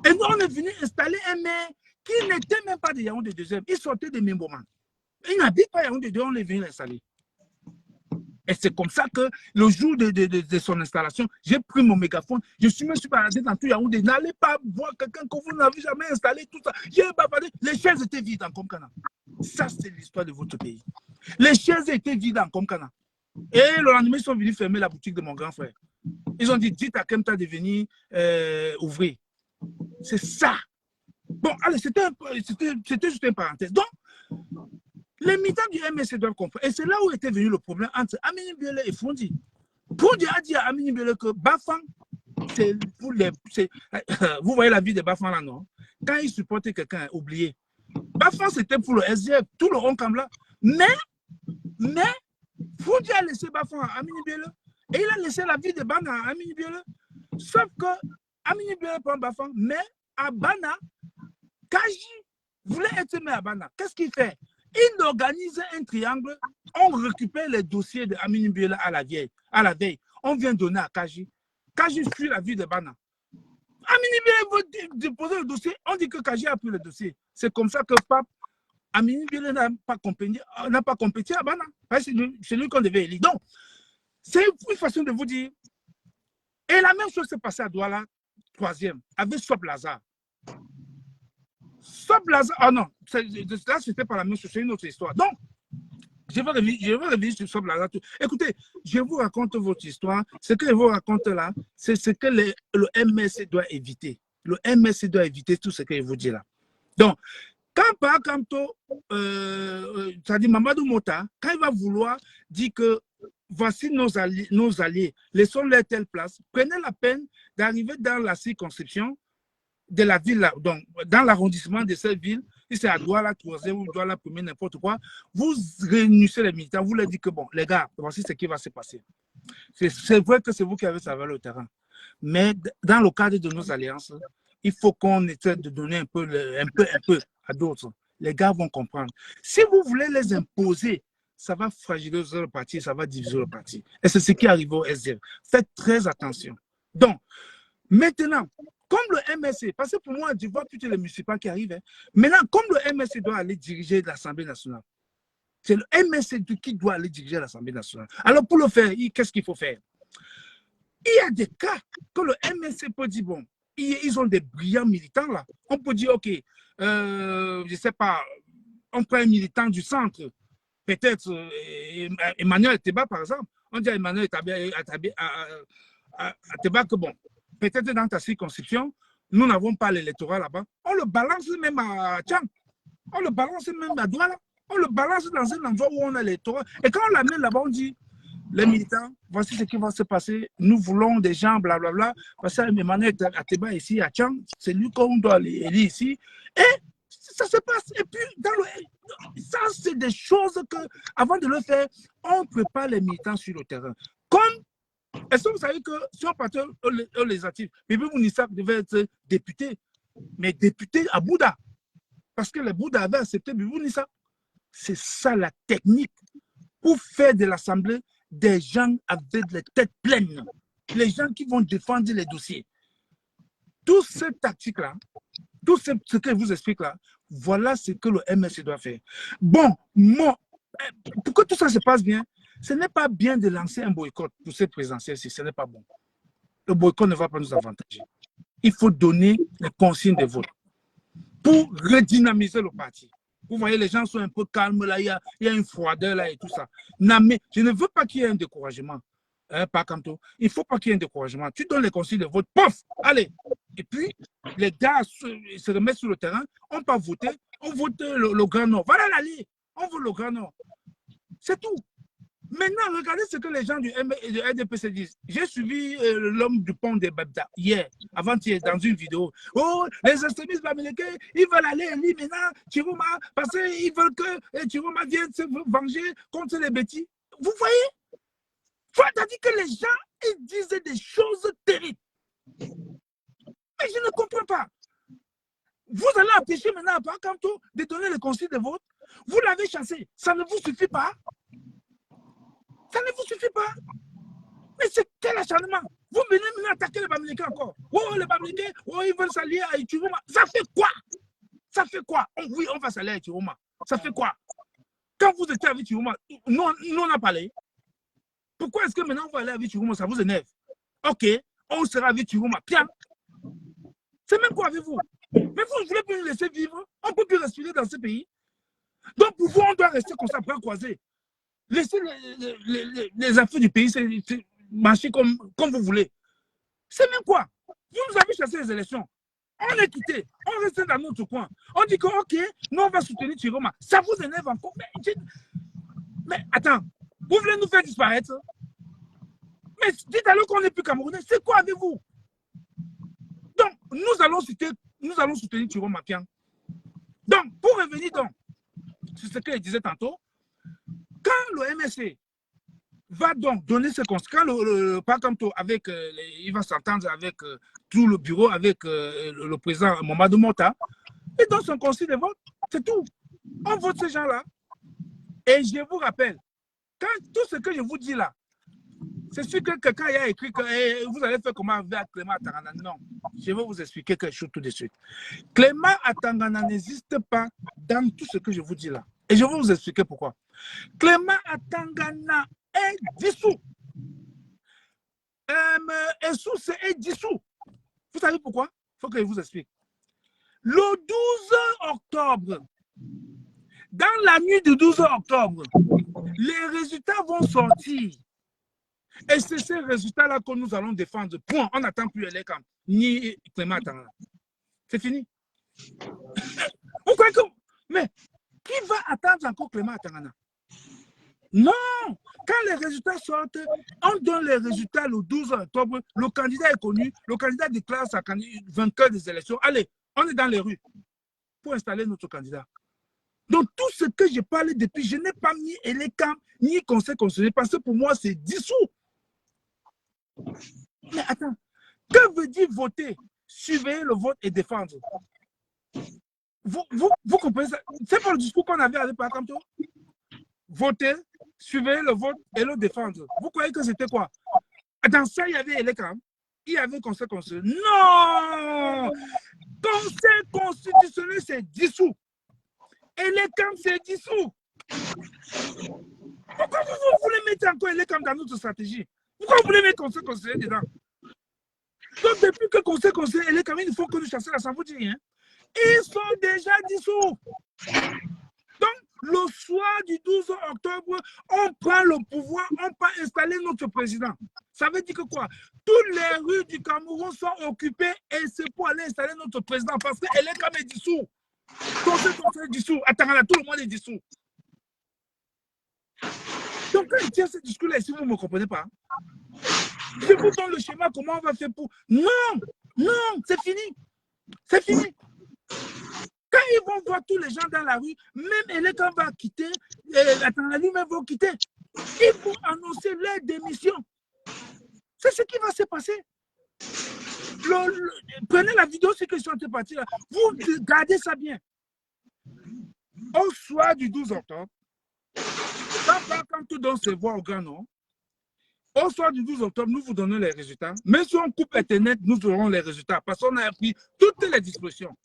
Et nous, on est venu installer un maire qui n'était même pas de Yaoundé 2e. Il sortait de Mimboman. Il n'habite pas Yaoundé 2, on est venu l'installer. Et c'est comme ça que le jour de son installation, j'ai pris mon mégaphone, je suis même baladé dans tout Yaoundé. N'allez pas voir quelqu'un que vous n'avez jamais installé, tout ça. J'ai bavardé. Les chaises étaient vides en Komkana. Ça, c'est l'histoire de votre pays. Les chaises étaient vides en Komkana. Et le lendemain, ils sont venus fermer la boutique de mon grand frère. Ils ont dit, dites à Kemta de venir ouvrir. C'est ça. Bon, allez, c'était juste une parenthèse. Donc, les militants du MSC doivent comprendre. Et c'est là où était venu le problème entre Amini Biele et Fondi. Fondi a dit à Amini Biele que Bafang, c'est pour les... Vous voyez la vie de Bafang là, non? Quand il supportait quelqu'un, oublié. Bafang, c'était pour le SDF, tout le rond comme là. Mais, Fondi a laissé Bafang à Amini Biele. Et il a laissé la vie de Bana à Amini Biele. Sauf que Amini Biele prend Bafang, mais à Bana, Kaji voulait être mis à Bana. Qu'est-ce qu'il fait? Il organise un triangle, on récupère les dossiers de Amini Biele à la veille. On vient donner à Kaji. Kaji suit la vie de Bana. Amini Biele veut déposer le dossier, on dit que Kaji a pris le dossier. C'est comme ça que Pape, Amini Biele n'a pas compétit à Bana. C'est lui qu'on devait élire. Donc, c'est une façon de vous dire. Et la même chose s'est passée à Douala, 3e, avec Swap Lazare. Swap Lazare, ah non, là c'était pas la même chose, c'est une autre histoire. Donc, je vais revenir sur Swap Lazare. Écoutez, je vous raconte votre histoire. Ce que je vous raconte là, c'est ce que le MSC doit éviter. Le MSC doit éviter tout ce que je vous dis là. Donc, quand par Kanto, c'est-à-dire Mamadou Mota, quand il va vouloir dire que voici nos alliés, laissons-les telle place, prenez la peine d'arriver dans la circonscription de la ville, là, donc dans l'arrondissement de cette ville, si c'est à Douala, 3e ou Douala, 1er, n'importe quoi, vous réunissez les militants, vous leur dites que bon, les gars, voici ce qui va se passer. C'est vrai que c'est vous qui avez savé le terrain, mais dans le cadre de nos alliances, il faut qu'on essaie de donner un peu à d'autres. Les gars vont comprendre. Si vous voulez les imposer, ça va fragiliser le parti, ça va diviser le parti. Et c'est ce qui arrive au SDF. Faites très attention. Donc, maintenant, comme le MSC, parce que pour moi, je vois plutôt les municipaux qui arrivent. Hein. Maintenant, comme le MSC doit aller diriger l'Assemblée nationale, c'est le MSC qui doit aller diriger l'Assemblée nationale. Alors, pour le faire, qu'est-ce qu'il faut faire? Il y a des cas que le MSC peut dire, bon, ils ont des brillants militants là. On peut dire, OK, je ne sais pas, on prend un militant du centre, peut-être Emmanuel Teba, par exemple. On dit à Emmanuel Teba que, bon, peut-être dans ta circonscription, nous n'avons pas l'électorat là-bas. On le balance même à Tchang. On le balance même à Douala. On le balance dans un endroit où on a l'électorat. Et quand on l'amène là-bas, on dit, les militants, voici ce qui va se passer. Nous voulons des gens, blablabla. Parce que Emmanuel Ateba ici à Tchang, c'est lui qu'on doit élire ici. Et ça se passe. Et puis, ça, c'est des choses que, avant de le faire, on prépare les militants sur le terrain. Comme, est-ce que vous savez que si on partait aux législatives, Bibi Mounissa devait être député, mais député à Bouddha. Parce que les Bouddha avaient accepté Bibi Mounissa. C'est ça la technique pour faire de l'Assemblée des gens avec les têtes pleines, les gens qui vont défendre les dossiers. Toutes ces tactiques-là, tout ce que je vous explique là, voilà ce que le MSC doit faire. Bon, pour que tout ça se passe bien, ce n'est pas bien de lancer un boycott pour cette présidentielle-ci, ce n'est pas bon. Le boycott ne va pas nous avantager. Il faut donner les consignes de vote pour redynamiser le parti. Vous voyez, les gens sont un peu calmes là, il y a une froideur là et tout ça. Non, mais je ne veux pas qu'il y ait un découragement. Pas comme toi. Il ne faut pas qu'il y ait un découragement. Tu donnes les consignes de vote, pof, allez. Et puis, les gars se remettent sur le terrain, on peut voter, on vote le Grand Nord. Voilà l'allié, on veut le Grand Nord. C'est tout. Maintenant, regardez ce que les gens du RDPC disent. J'ai suivi l'homme du pont des Babda hier, avant-hier, dans une vidéo. Oh, les extrémistes américains, ils veulent aller élire maintenant Chiroma parce qu'ils veulent que Chiroma vienne se venger contre les bêtis. Vous voyez? Toi, tu as dit que les gens, ils disaient des choses terribles. Mais je ne comprends pas. Vous allez empêcher maintenant à Pakanto de donner le conseil de vote. Vous l'avez chassé. Ça ne vous suffit pas? Ça ne vous suffit pas? Mais c'est quel acharnement? Vous venez maintenant attaquer les Bamileke encore. Oh, les Bamileke, oh, ils veulent s'allier à Ichiroma. Ça fait quoi? Ça fait quoi? Oh, oui, on va s'allier à Ichiroma. Ça fait quoi? Quand vous étiez avec Ichiroma, nous on a parlé. Pourquoi est-ce que maintenant on va aller avec Ichiroma? Ça vous énerve? Ok, on sera avec Ichiroma. Bien. C'est même quoi avec vous? Mais vous ne voulez plus nous laisser vivre? On ne peut plus respirer dans ce pays. Donc pour vous, on doit rester comme ça, bras croisés. Laissez les affaires du pays marcher comme vous voulez. C'est même quoi? Vous nous avez chassé les élections. On est quitté. On reste dans notre coin. On dit que, OK, nous, on va soutenir Chiroma. Ça vous énerve encore. Mais attends, vous voulez nous faire disparaître? Mais dites alors qu'on n'est plus Camerounais. C'est quoi avec vous? Donc, nous allons soutenir Chiroma Piang. Donc, pour revenir donc sur ce que je disais tantôt, quand le MSC va donc donner ses conseils, par contre, avec, il va s'entendre avec tout le bureau, avec le président Mamadou Mota, il donne son conseil de vote, c'est tout. On vote ces gens-là. Et je vous rappelle, quand tout ce que je vous dis là, c'est sûr que quelqu'un a écrit que vous allez faire comment avec Clément Atangana. Non, je vais vous expliquer quelque chose tout de suite. Clément Atangana n'existe pas dans tout ce que je vous dis là. Et je vais vous expliquer pourquoi. Clément Atangana est dissous. Essous est dissous. Vous savez pourquoi? Il faut que je vous explique. Le 12 octobre, dans la nuit du 12 octobre, les résultats vont sortir. Et c'est ces résultats-là que nous allons défendre. Point. On n'attend plus les camps, ni Clément Atangana. C'est fini. Vous croyez que... Mais qui va attendre encore Clément Atangana? Non! Quand les résultats sortent, on donne les résultats le 12 octobre. Le candidat est connu. Le candidat déclare sa vainqueur des élections. Allez, on est dans les rues pour installer notre candidat. Donc, tout ce que je parlais depuis, je n'ai pas mis Elecam ni conseil constitutionnel parce que pour moi, c'est dissous. Mais attends, que veut dire voter? Surveiller le vote et défendre. Vous comprenez ça? C'est pas le discours qu'on avait avec Pakamto? Voter, surveiller le vote et le défendre. Vous croyez que c'était quoi? Dans ça, il y avait Elecam, il y avait conseil constitutionnel. Non! Conseil constitutionnel, c'est dissous. Elecam, c'est dissous. Pourquoi vous voulez mettre encore Elecam dans notre stratégie? Pourquoi vous voulez mettre conseil constitutionnel dedans? Donc, depuis que conseil constitutionnel, Elecam, il faut que nous chassions la sans vous dire rien. Ils sont déjà dissous. Donc, le soir du 12 octobre, on prend le pouvoir, on peut installer notre président. Ça veut dire que quoi? Toutes les rues du Cameroun sont occupées et c'est pour aller installer notre président parce qu'elle est quand même dissous. Conseil est dissous. Attends, tout le monde est dissous. Donc, quand je tiens ce discours-là, si vous ne me comprenez pas, je vous donne le schéma, comment on va faire pour... Non, non, c'est fini. C'est fini. Quand ils vont voir tous les gens dans la rue, même Elecam va quitter, la lui-même va quitter. Ils vont annoncer leur démission. C'est ce qui va se passer. Prenez la vidéo, c'est que je suis en train de partir là. Vous gardez ça bien. Au soir du 12 octobre, quand tout donne ses voix au grand nom, au soir du 12 octobre, nous vous donnons les résultats. Même si on coupe Internet, nous aurons les résultats parce qu'on a pris toutes les dispositions.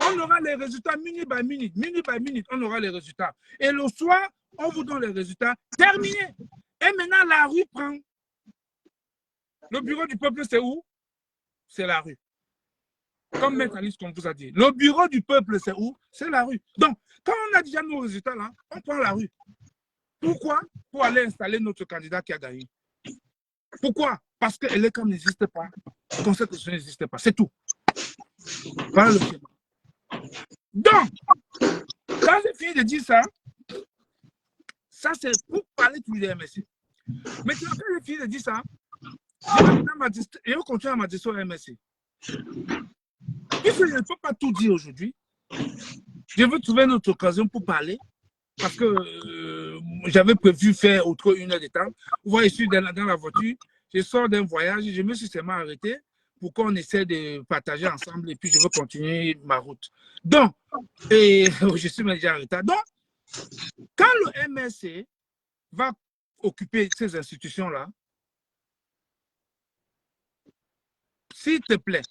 On aura les résultats minute by minute, on aura les résultats. Et le soir, on vous donne les résultats. Terminé. Et maintenant, la rue prend. Le bureau du peuple, c'est où? C'est la rue. Comme Maître Alice, comme vous a dit. Le bureau du peuple, c'est où? C'est la rue. Donc, quand on a déjà nos résultats là, on prend la rue. Pourquoi? Pour aller installer notre candidat qui a gagné. Pourquoi? Parce que Elecam n'existe pas. Le conseil constitutionnel n'existe pas. C'est tout. Voilà le schéma. Donc, quand j'ai fini de dire ça, ça c'est pour parler du MSC. Maintenant, quand j'ai fini de dire ça, je vais continuer à ma discussion au MSC. Puisque je ne peux pas tout dire aujourd'hui, je veux trouver une autre occasion pour parler, parce que j'avais prévu faire autour d'une heure de temps. Vous voyez, je suis dans la voiture, je sors d'un voyage, je me suis seulement arrêté pour qu'on essaie de partager ensemble et puis je veux continuer ma route. Donc, je suis déjà en retard. Donc, quand le MSC va occuper ces institutions-là, s'il te plaît,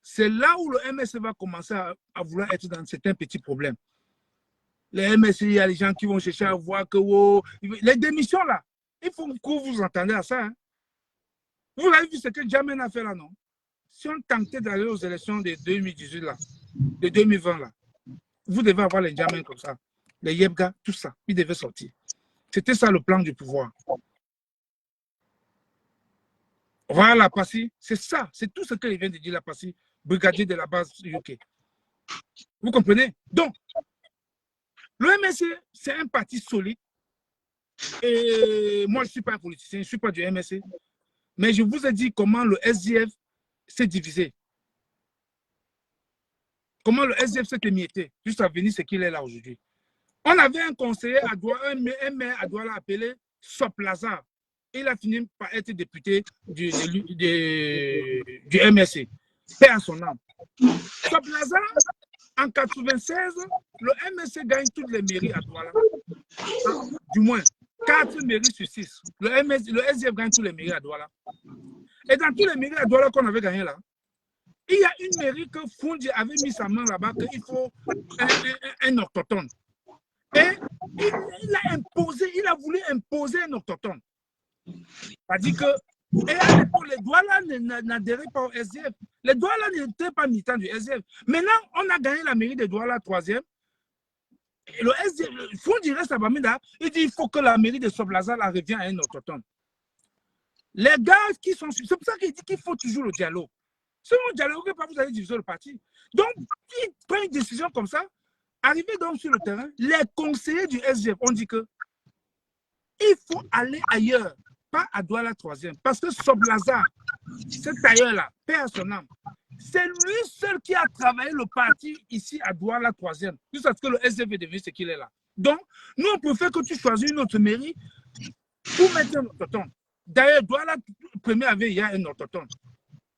c'est là où le MSC va commencer à vouloir être dans certains petits problèmes. Les MSC, il y a les gens qui vont chercher à voir que les démissions là, il faut que vous entendez à ça. Hein. Vous avez vu ce que Djamena a fait là, non? Si on tentait d'aller aux élections de 2018 là, de 2020 là, vous devez avoir les Djamena comme ça, les Yebga, tout ça, ils devaient sortir. C'était ça le plan du pouvoir. Voilà, Passy, c'est ça, c'est tout ce qu'il vient de dire, la Passy, brigadier de la base UK. Vous comprenez? Donc, le MSC, c'est un parti solide. Et moi, je ne suis pas un politicien, je ne suis pas du MSC. Mais je vous ai dit comment le SDF s'est divisé. Comment le SDF s'est émietté, jusqu'à venir ce qu'il est là aujourd'hui. On avait un conseiller à Douala, un maire à Douala appelé Soplaza. Il a fini par être député du MSC. Paix à son âme. Soplaza, en 1996, le MSC gagne toutes les mairies à Douala. Du moins, 4 mairies sur 6. Le SDF gagne toutes les mairies à Douala. Et dans toutes les mairies à Douala qu'on avait gagné là, il y a une mairie que Fondi avait mis sa main là-bas qu'il faut un autochtone. Et il a voulu imposer un autochtone. C'est-à-dire que, et à l'époque, les Douala n'adhéraient pas au SDF. Les Douala n'étaient pas militants du SDF. Maintenant, on a gagné la mairie de Douala 3e. Et le SDF, Fondi reste à Bamida, il dit qu'il faut que la mairie de Soblaza la revienne à un autochtone. Les gars qui sont... C'est pour ça qu'il dit qu'il faut toujours le dialogue. Si vous ne dialoguez pas, vous allez diviser le parti. Donc, il prend une décision comme ça. Arrivé donc sur le terrain, les conseillers du SDF ont dit que il faut aller ailleurs, pas à Douala 3e. Parce que Soblaza, cet ailleurs-là, paix à son âme, c'est lui seul qui a travaillé le parti ici à Douala 3e, jusqu'à ce que le SDF est devenu ce qu'il est là. Donc, nous, on préfère que tu choisisses une autre mairie pour mettre un autochtone. D'ailleurs, Douala 1er avait hier un autochtone.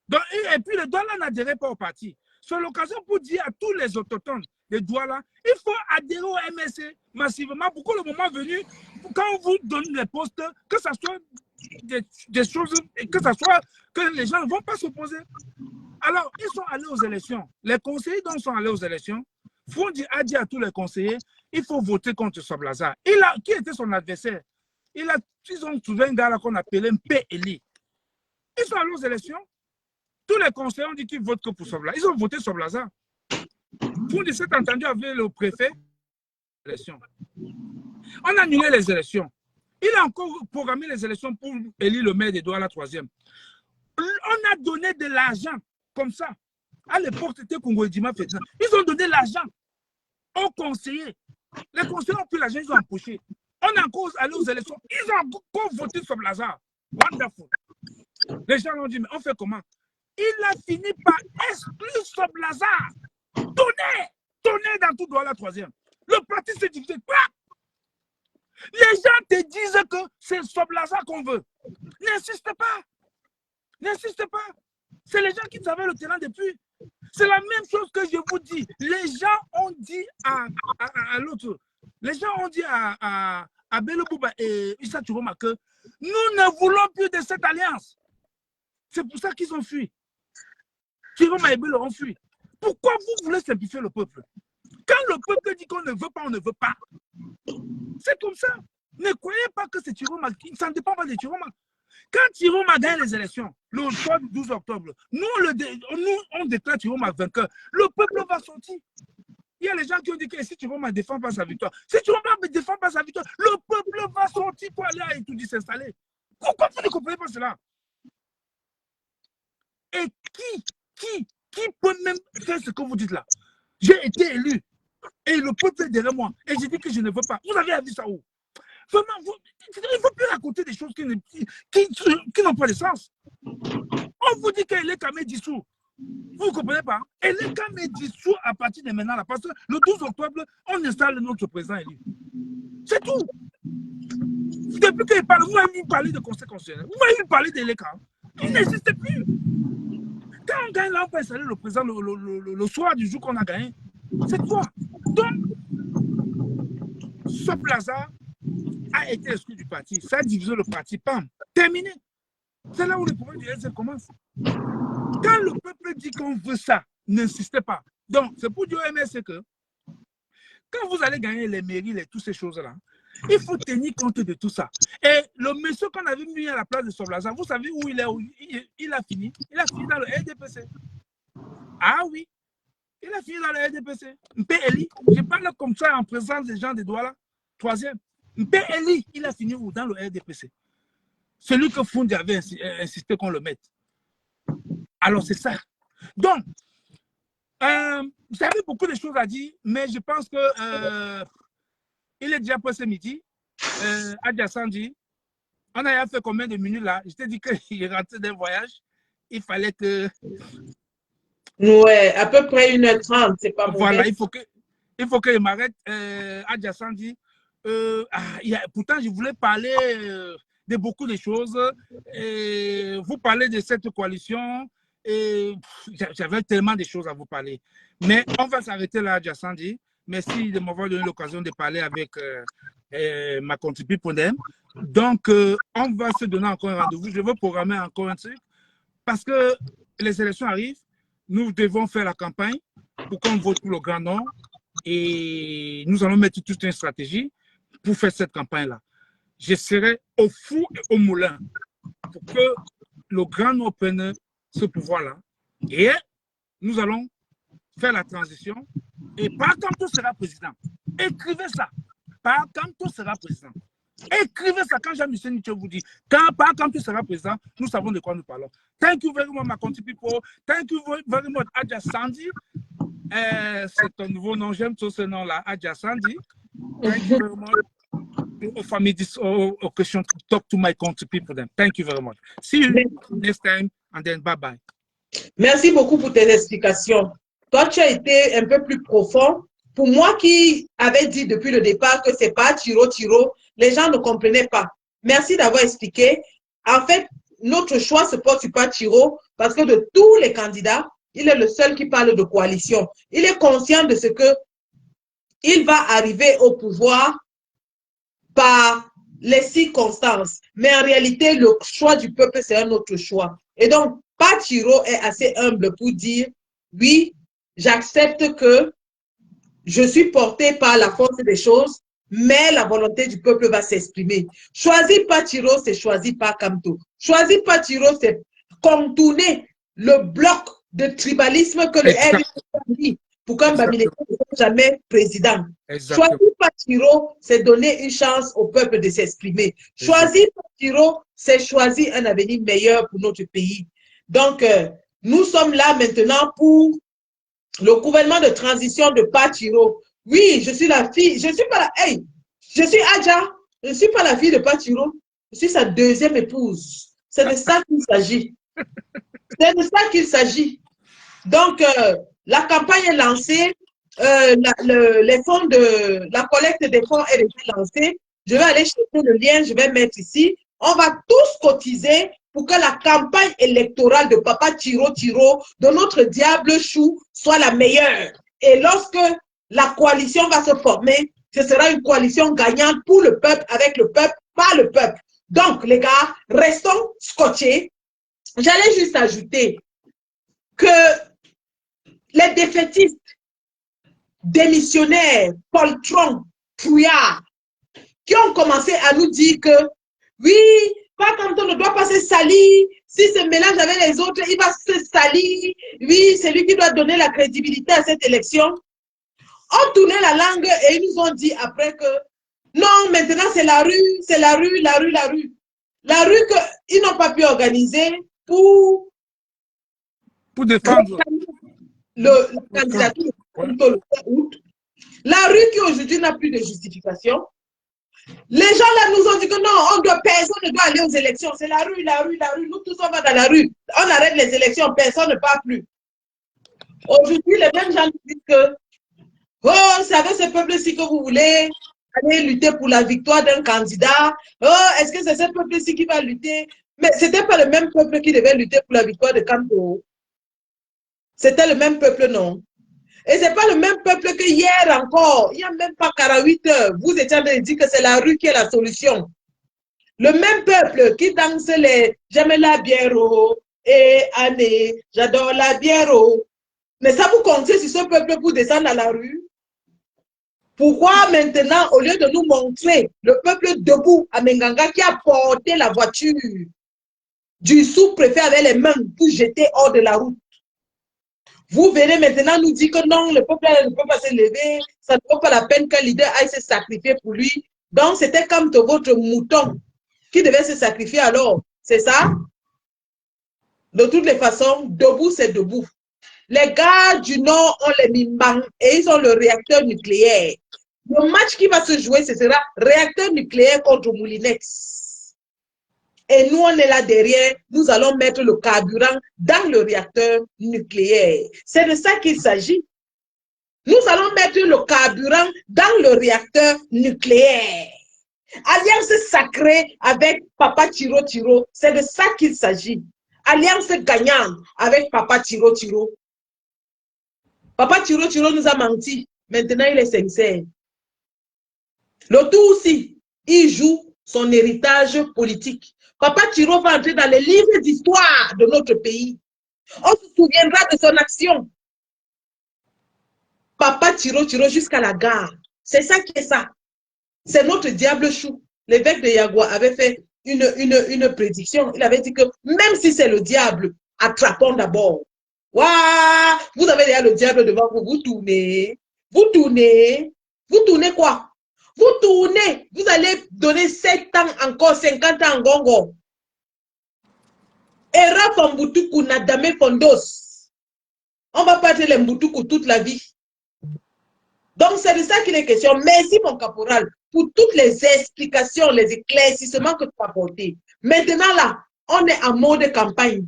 Donc, et puis, le Douala n'adhérait pas au parti. C'est l'occasion pour dire à tous les autochtones de Douala, il faut adhérer au MSC massivement pour que le moment venu, quand on vous donne les postes, que ce soit des choses, que ça soit que les gens ne vont pas s'opposer. Alors, ils sont allés aux élections. Les conseillers donc sont allés aux élections. Fondi a dit à tous les conseillers, il faut voter contre Soblaza. Qui était son adversaire? Ils ont trouvé un gars qu'on appelait Mpe Eli. Ils sont allés aux élections. Tous les conseillers ont dit qu'ils votent que pour Soblaza. Ils ont voté Soblaza. Fondi s'est entendu avec le préfet. On a annulé les élections. Il a encore programmé les élections pour élire le maire de Douala 3e. On a donné de l'argent comme ça. À l'époque, c'était Congo Edima fait ça. Ils ont donné l'argent aux conseillers. Les conseillers ont pris l'argent, ils ont empoché. On a encore allé aux élections. Ils ont encore voté sur Blaza. Wonderful. Les gens ont dit, mais on fait comment? Il a fini par exclure Soblaza. Donner dans tout Douala 3e. Le parti s'est divisé. Les gens te disent que c'est Soblaza qu'on veut. N'insiste pas. N'insiste pas. C'est les gens qui savaient le terrain depuis. C'est la même chose que je vous dis. Les gens ont dit à l'autre. Les gens ont dit à Bello Bouba et Issa Chiroma que nous ne voulons plus de cette alliance. C'est pour ça qu'ils ont fui. Chiroma et Bello ont fui. Pourquoi vous voulez simplifier le peuple? Quand le peuple dit qu'on ne veut pas, on ne veut pas. C'est comme ça. Ne croyez pas que c'est Chiroma. Ça ne dépend pas de Chiroma. Quand Chiroma gagne les élections, le soir du 12 octobre, nous on déclare Chiroma vainqueur. Le peuple va sortir. Il y a les gens qui ont dit que si Chiroma ne défend pas sa victoire, si Chiroma ne défend pas sa victoire, le peuple va sortir pour aller à Itoudi s'installer. Pourquoi vous ne comprenez pas cela? Et qui peut même faire ce que vous dites là? J'ai été élu et le peuple est derrière moi et j'ai dit que je ne veux pas. Vous avez vu ça où? Vraiment, il ne faut plus raconter des choses qui n'ont pas de sens. On vous dit qu'elle est Kamé dissous. Vous ne comprenez pas? Elle est Kamé dissous à partir de maintenant. Là, parce que le 12 octobre, on installe notre président élu. C'est tout. Depuis qu'il parle, vous m'avez parlé de conseil constitutionnel. Vous m'avez parlé de l'ECA. Il n'existe plus. Quand on gagne là, on peut installer le président le soir du jour qu'on a gagné. C'est toi. Donc, ce Plaza a été exclu du parti. Ça a divisé le parti. Pam. Terminé. C'est là où le problème du SDF commence. Quand le peuple dit qu'on veut ça, n'insistez pas. Donc, c'est pour dire au MSC que quand vous allez gagner les mairies, toutes ces choses-là, il faut tenir compte de tout ça. Et le monsieur qu'on avait mis à la place de Soblaza, vous savez où il est? Il a fini. Il a fini dans le RDPC. Ah oui. Il a fini dans le RDPC. Mpe Eli, je parle comme ça en présence des gens de Douala, 3e. Mpe Eli, il a fini où? Dans le RDPC. celui que Fundi avait insisté qu'on le mette. Alors, c'est ça. Donc, j'avais beaucoup de choses à dire, mais je pense que il est déjà passé midi. Adja Sandi, on a fait combien de minutes là? Je t'ai dit qu'il rentrait d'un voyage. Il fallait que... Ouais, à peu près 1h30, c'est pas voilà, mauvais. il faut qu'il m'arrête. Adja Sandi, pourtant, je voulais parler de beaucoup de choses. Vous parlez de cette coalition. J'avais tellement de choses à vous parler. Mais on va s'arrêter là, Adja Sandi. Merci de m'avoir donné l'occasion de parler avec ma contributrice Pondem. Donc, on va se donner encore un rendez-vous. Je veux programmer encore un truc parce que les élections arrivent. Nous devons faire la campagne pour qu'on vote pour le Grand Nord et nous allons mettre toute une stratégie pour faire cette campagne-là. Je serai au four et au moulin pour que le Grand Nord prenne ce pouvoir-là et nous allons faire la transition et pas quand on sera président. Écrivez ça. Pas quand on sera président. Écrivez ça quand Jean-Michel Nicho vous dit. Pas quand on sera président, nous savons de quoi nous parlons. Thank you very much, my country people. Thank you very much, Adja Sandi. C'est un nouveau nom, j'aime tout ce nom-là, Adja Sandi. Thank you very much. For me, this occasion to talk to my country people. Then. Thank you very much. See you next time, and then bye-bye. Merci beaucoup pour tes explications. Toi, tu as été un peu plus profond. Pour moi qui avais dit depuis le départ que c'est pas Tiro, les gens ne comprenaient pas. Merci d'avoir expliqué. En fait, notre choix se porte sur pas Tiro parce que de tous les candidats, il est le seul qui parle de coalition. Il est conscient de ce que il va arriver au pouvoir par les circonstances. Mais en réalité, le choix du peuple, c'est un autre choix. Et donc, Patiro est assez humble pour dire, oui, j'accepte que je suis porté par la force des choses, mais la volonté du peuple va s'exprimer. Choisir Patiro, c'est choisir par Kamto. Choisir Patiro, c'est contourner le bloc de tribalisme que le RDC a mis pour qu'un Bamileke ne soit jamais président. Choisir Patiro, c'est donner une chance au peuple de s'exprimer. Choisir Patiro, c'est choisir un avenir meilleur pour notre pays. Donc, nous sommes là maintenant pour le gouvernement de transition de Patiro. Oui, je suis la fille, je suis pas la, hey, je suis Adja, je ne suis pas la fille de Patiro, je suis sa deuxième épouse. C'est de ça qu'il s'agit. C'est de ça qu'il s'agit. Donc, la campagne est lancée, les fonds de la collecte des fonds est déjà lancée. Je vais aller chercher le lien, je vais mettre ici. On va tous cotiser pour que la campagne électorale de Papa Tiro, de notre diable chou, soit la meilleure. Et lorsque la coalition va se former, ce sera une coalition gagnante pour le peuple, avec le peuple, par le peuple. Donc, les gars, restons scotchés. J'allais juste ajouter que les défaitistes, démissionnaires, poltrons, trouillards, qui ont commencé à nous dire que oui, pas quand on ne doit pas se salir, si se mélange avec les autres, il va se salir, oui, c'est lui qui doit donner la crédibilité à cette élection. On tournait la langue et ils nous ont dit après que non, maintenant c'est la rue, c'est la rue, la rue, la rue. La rue qu'ils n'ont pas pu organiser pour défendre la candidature le 3 août. La rue qui aujourd'hui n'a plus de justification. Les gens là nous ont dit que non, personne ne doit aller aux élections. C'est la rue, la rue, la rue. Nous tous on va dans la rue. On arrête les élections, personne ne part plus. Aujourd'hui, les mêmes gens nous disent que oh, c'est avec ce peuple-ci que vous voulez aller lutter pour la victoire d'un candidat. Oh, est-ce que c'est ce peuple-ci qui va lutter? Mais ce n'était pas le même peuple qui devait lutter pour la victoire de Kamto. C'était le même peuple, non? Et ce n'est pas le même peuple que hier encore. Il n'y a même pas 48 heures. Vous étiez en train de dire que c'est la rue qui est la solution. Le même peuple qui danse les « J'aime la bière, et Anne, j'adore la bière ». Mais ça, vous comptez sur ce peuple pour descendre à la rue? Pourquoi maintenant, au lieu de nous montrer le peuple debout à Menganga qui a porté la voiture du sous-préfet avec les mains pour jeter hors de la route, vous venez maintenant nous dire que non, le peuple ne peut pas se lever, ça ne vaut pas la peine qu'un leader aille se sacrifier pour lui. Donc, c'était comme votre mouton qui devait se sacrifier alors. C'est ça? De toutes les façons, debout, c'est debout. Les gars du Nord ont les Mimban et ils ont le réacteur nucléaire. Le match qui va se jouer, ce sera réacteur nucléaire contre Moulinex. Et nous, on est là derrière, nous allons mettre le carburant dans le réacteur nucléaire. C'est de ça qu'il s'agit. Nous allons mettre le carburant dans le réacteur nucléaire. Alliance sacrée avec Papa Tiro Tiro, c'est de ça qu'il s'agit. Alliance gagnante avec Papa Tiro Tiro. Papa Tiro Tiro nous a menti. Maintenant, il est sincère. Le tout aussi, il joue son héritage politique. Papa Tiro va entrer dans les livres d'histoire de notre pays. On se souviendra de son action. Papa Tiro Tiro jusqu'à la gare. C'est ça qui est ça. C'est notre diable chou. L'évêque de Yagua avait fait une prédiction. Il avait dit que même si c'est le diable, attrapons d'abord. Waouh! Vous avez déjà le diable devant vous. Vous tournez. Vous tournez. Vous tournez quoi? Vous tournez. Vous allez donner 7 ans encore, 50 ans en gongo. Era Fambutuku Nadame Fondos. On va pas être les Mboutuku toute la vie. Donc, c'est de ça qu'il est question. Merci, mon caporal, pour toutes les explications, les éclaircissements que tu as apportés. Maintenant, là, on est en mode campagne.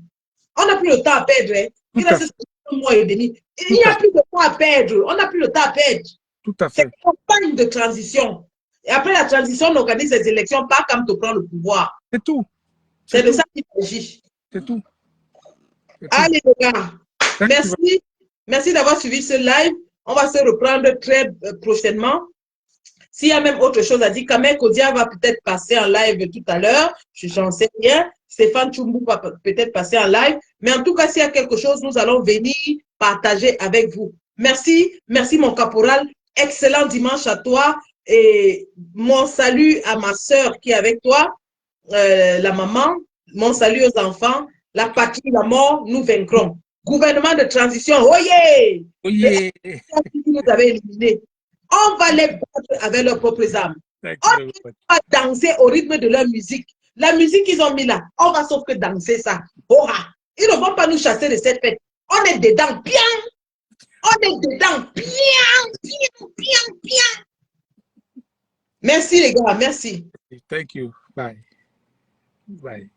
On n'a plus le temps à perdre. Hein. Il reste 1 mois et demi. Il n'y a plus de temps à perdre. On n'a plus le temps à perdre. Tout à fait. C'est une campagne de transition. Et après la transition, on organise les élections, pas comme te prendre le pouvoir. C'est tout. C'est de ça qu'il s'agit. C'est tout. Allez, les gars. Merci. Merci d'avoir suivi ce live. On va se reprendre très prochainement. S'il y a même autre chose à dire, Kamel Kodia va peut-être passer en live tout à l'heure. J'en sais rien. Stéphane Tchoumbu va peut-être passer en live. Mais en tout cas, s'il y a quelque chose, nous allons venir partager avec vous. Merci. Merci, mon caporal. Excellent dimanche à toi. Et mon salut à ma sœur qui est avec toi, la maman. Mon salut aux enfants. La patrie, la mort, nous vaincrons. Gouvernement de transition, oyez! Oyez! Nous avez éliminés. On va les battre avec leurs propres armes. On va danser au rythme de leur musique. La musique qu'ils ont mis là, on va sauf que danser ça. Oh, ils ne vont pas nous chasser de cette fête. On est dedans, bien. On est dedans, bien. Merci les gars, merci. Thank you. Bye. Bye.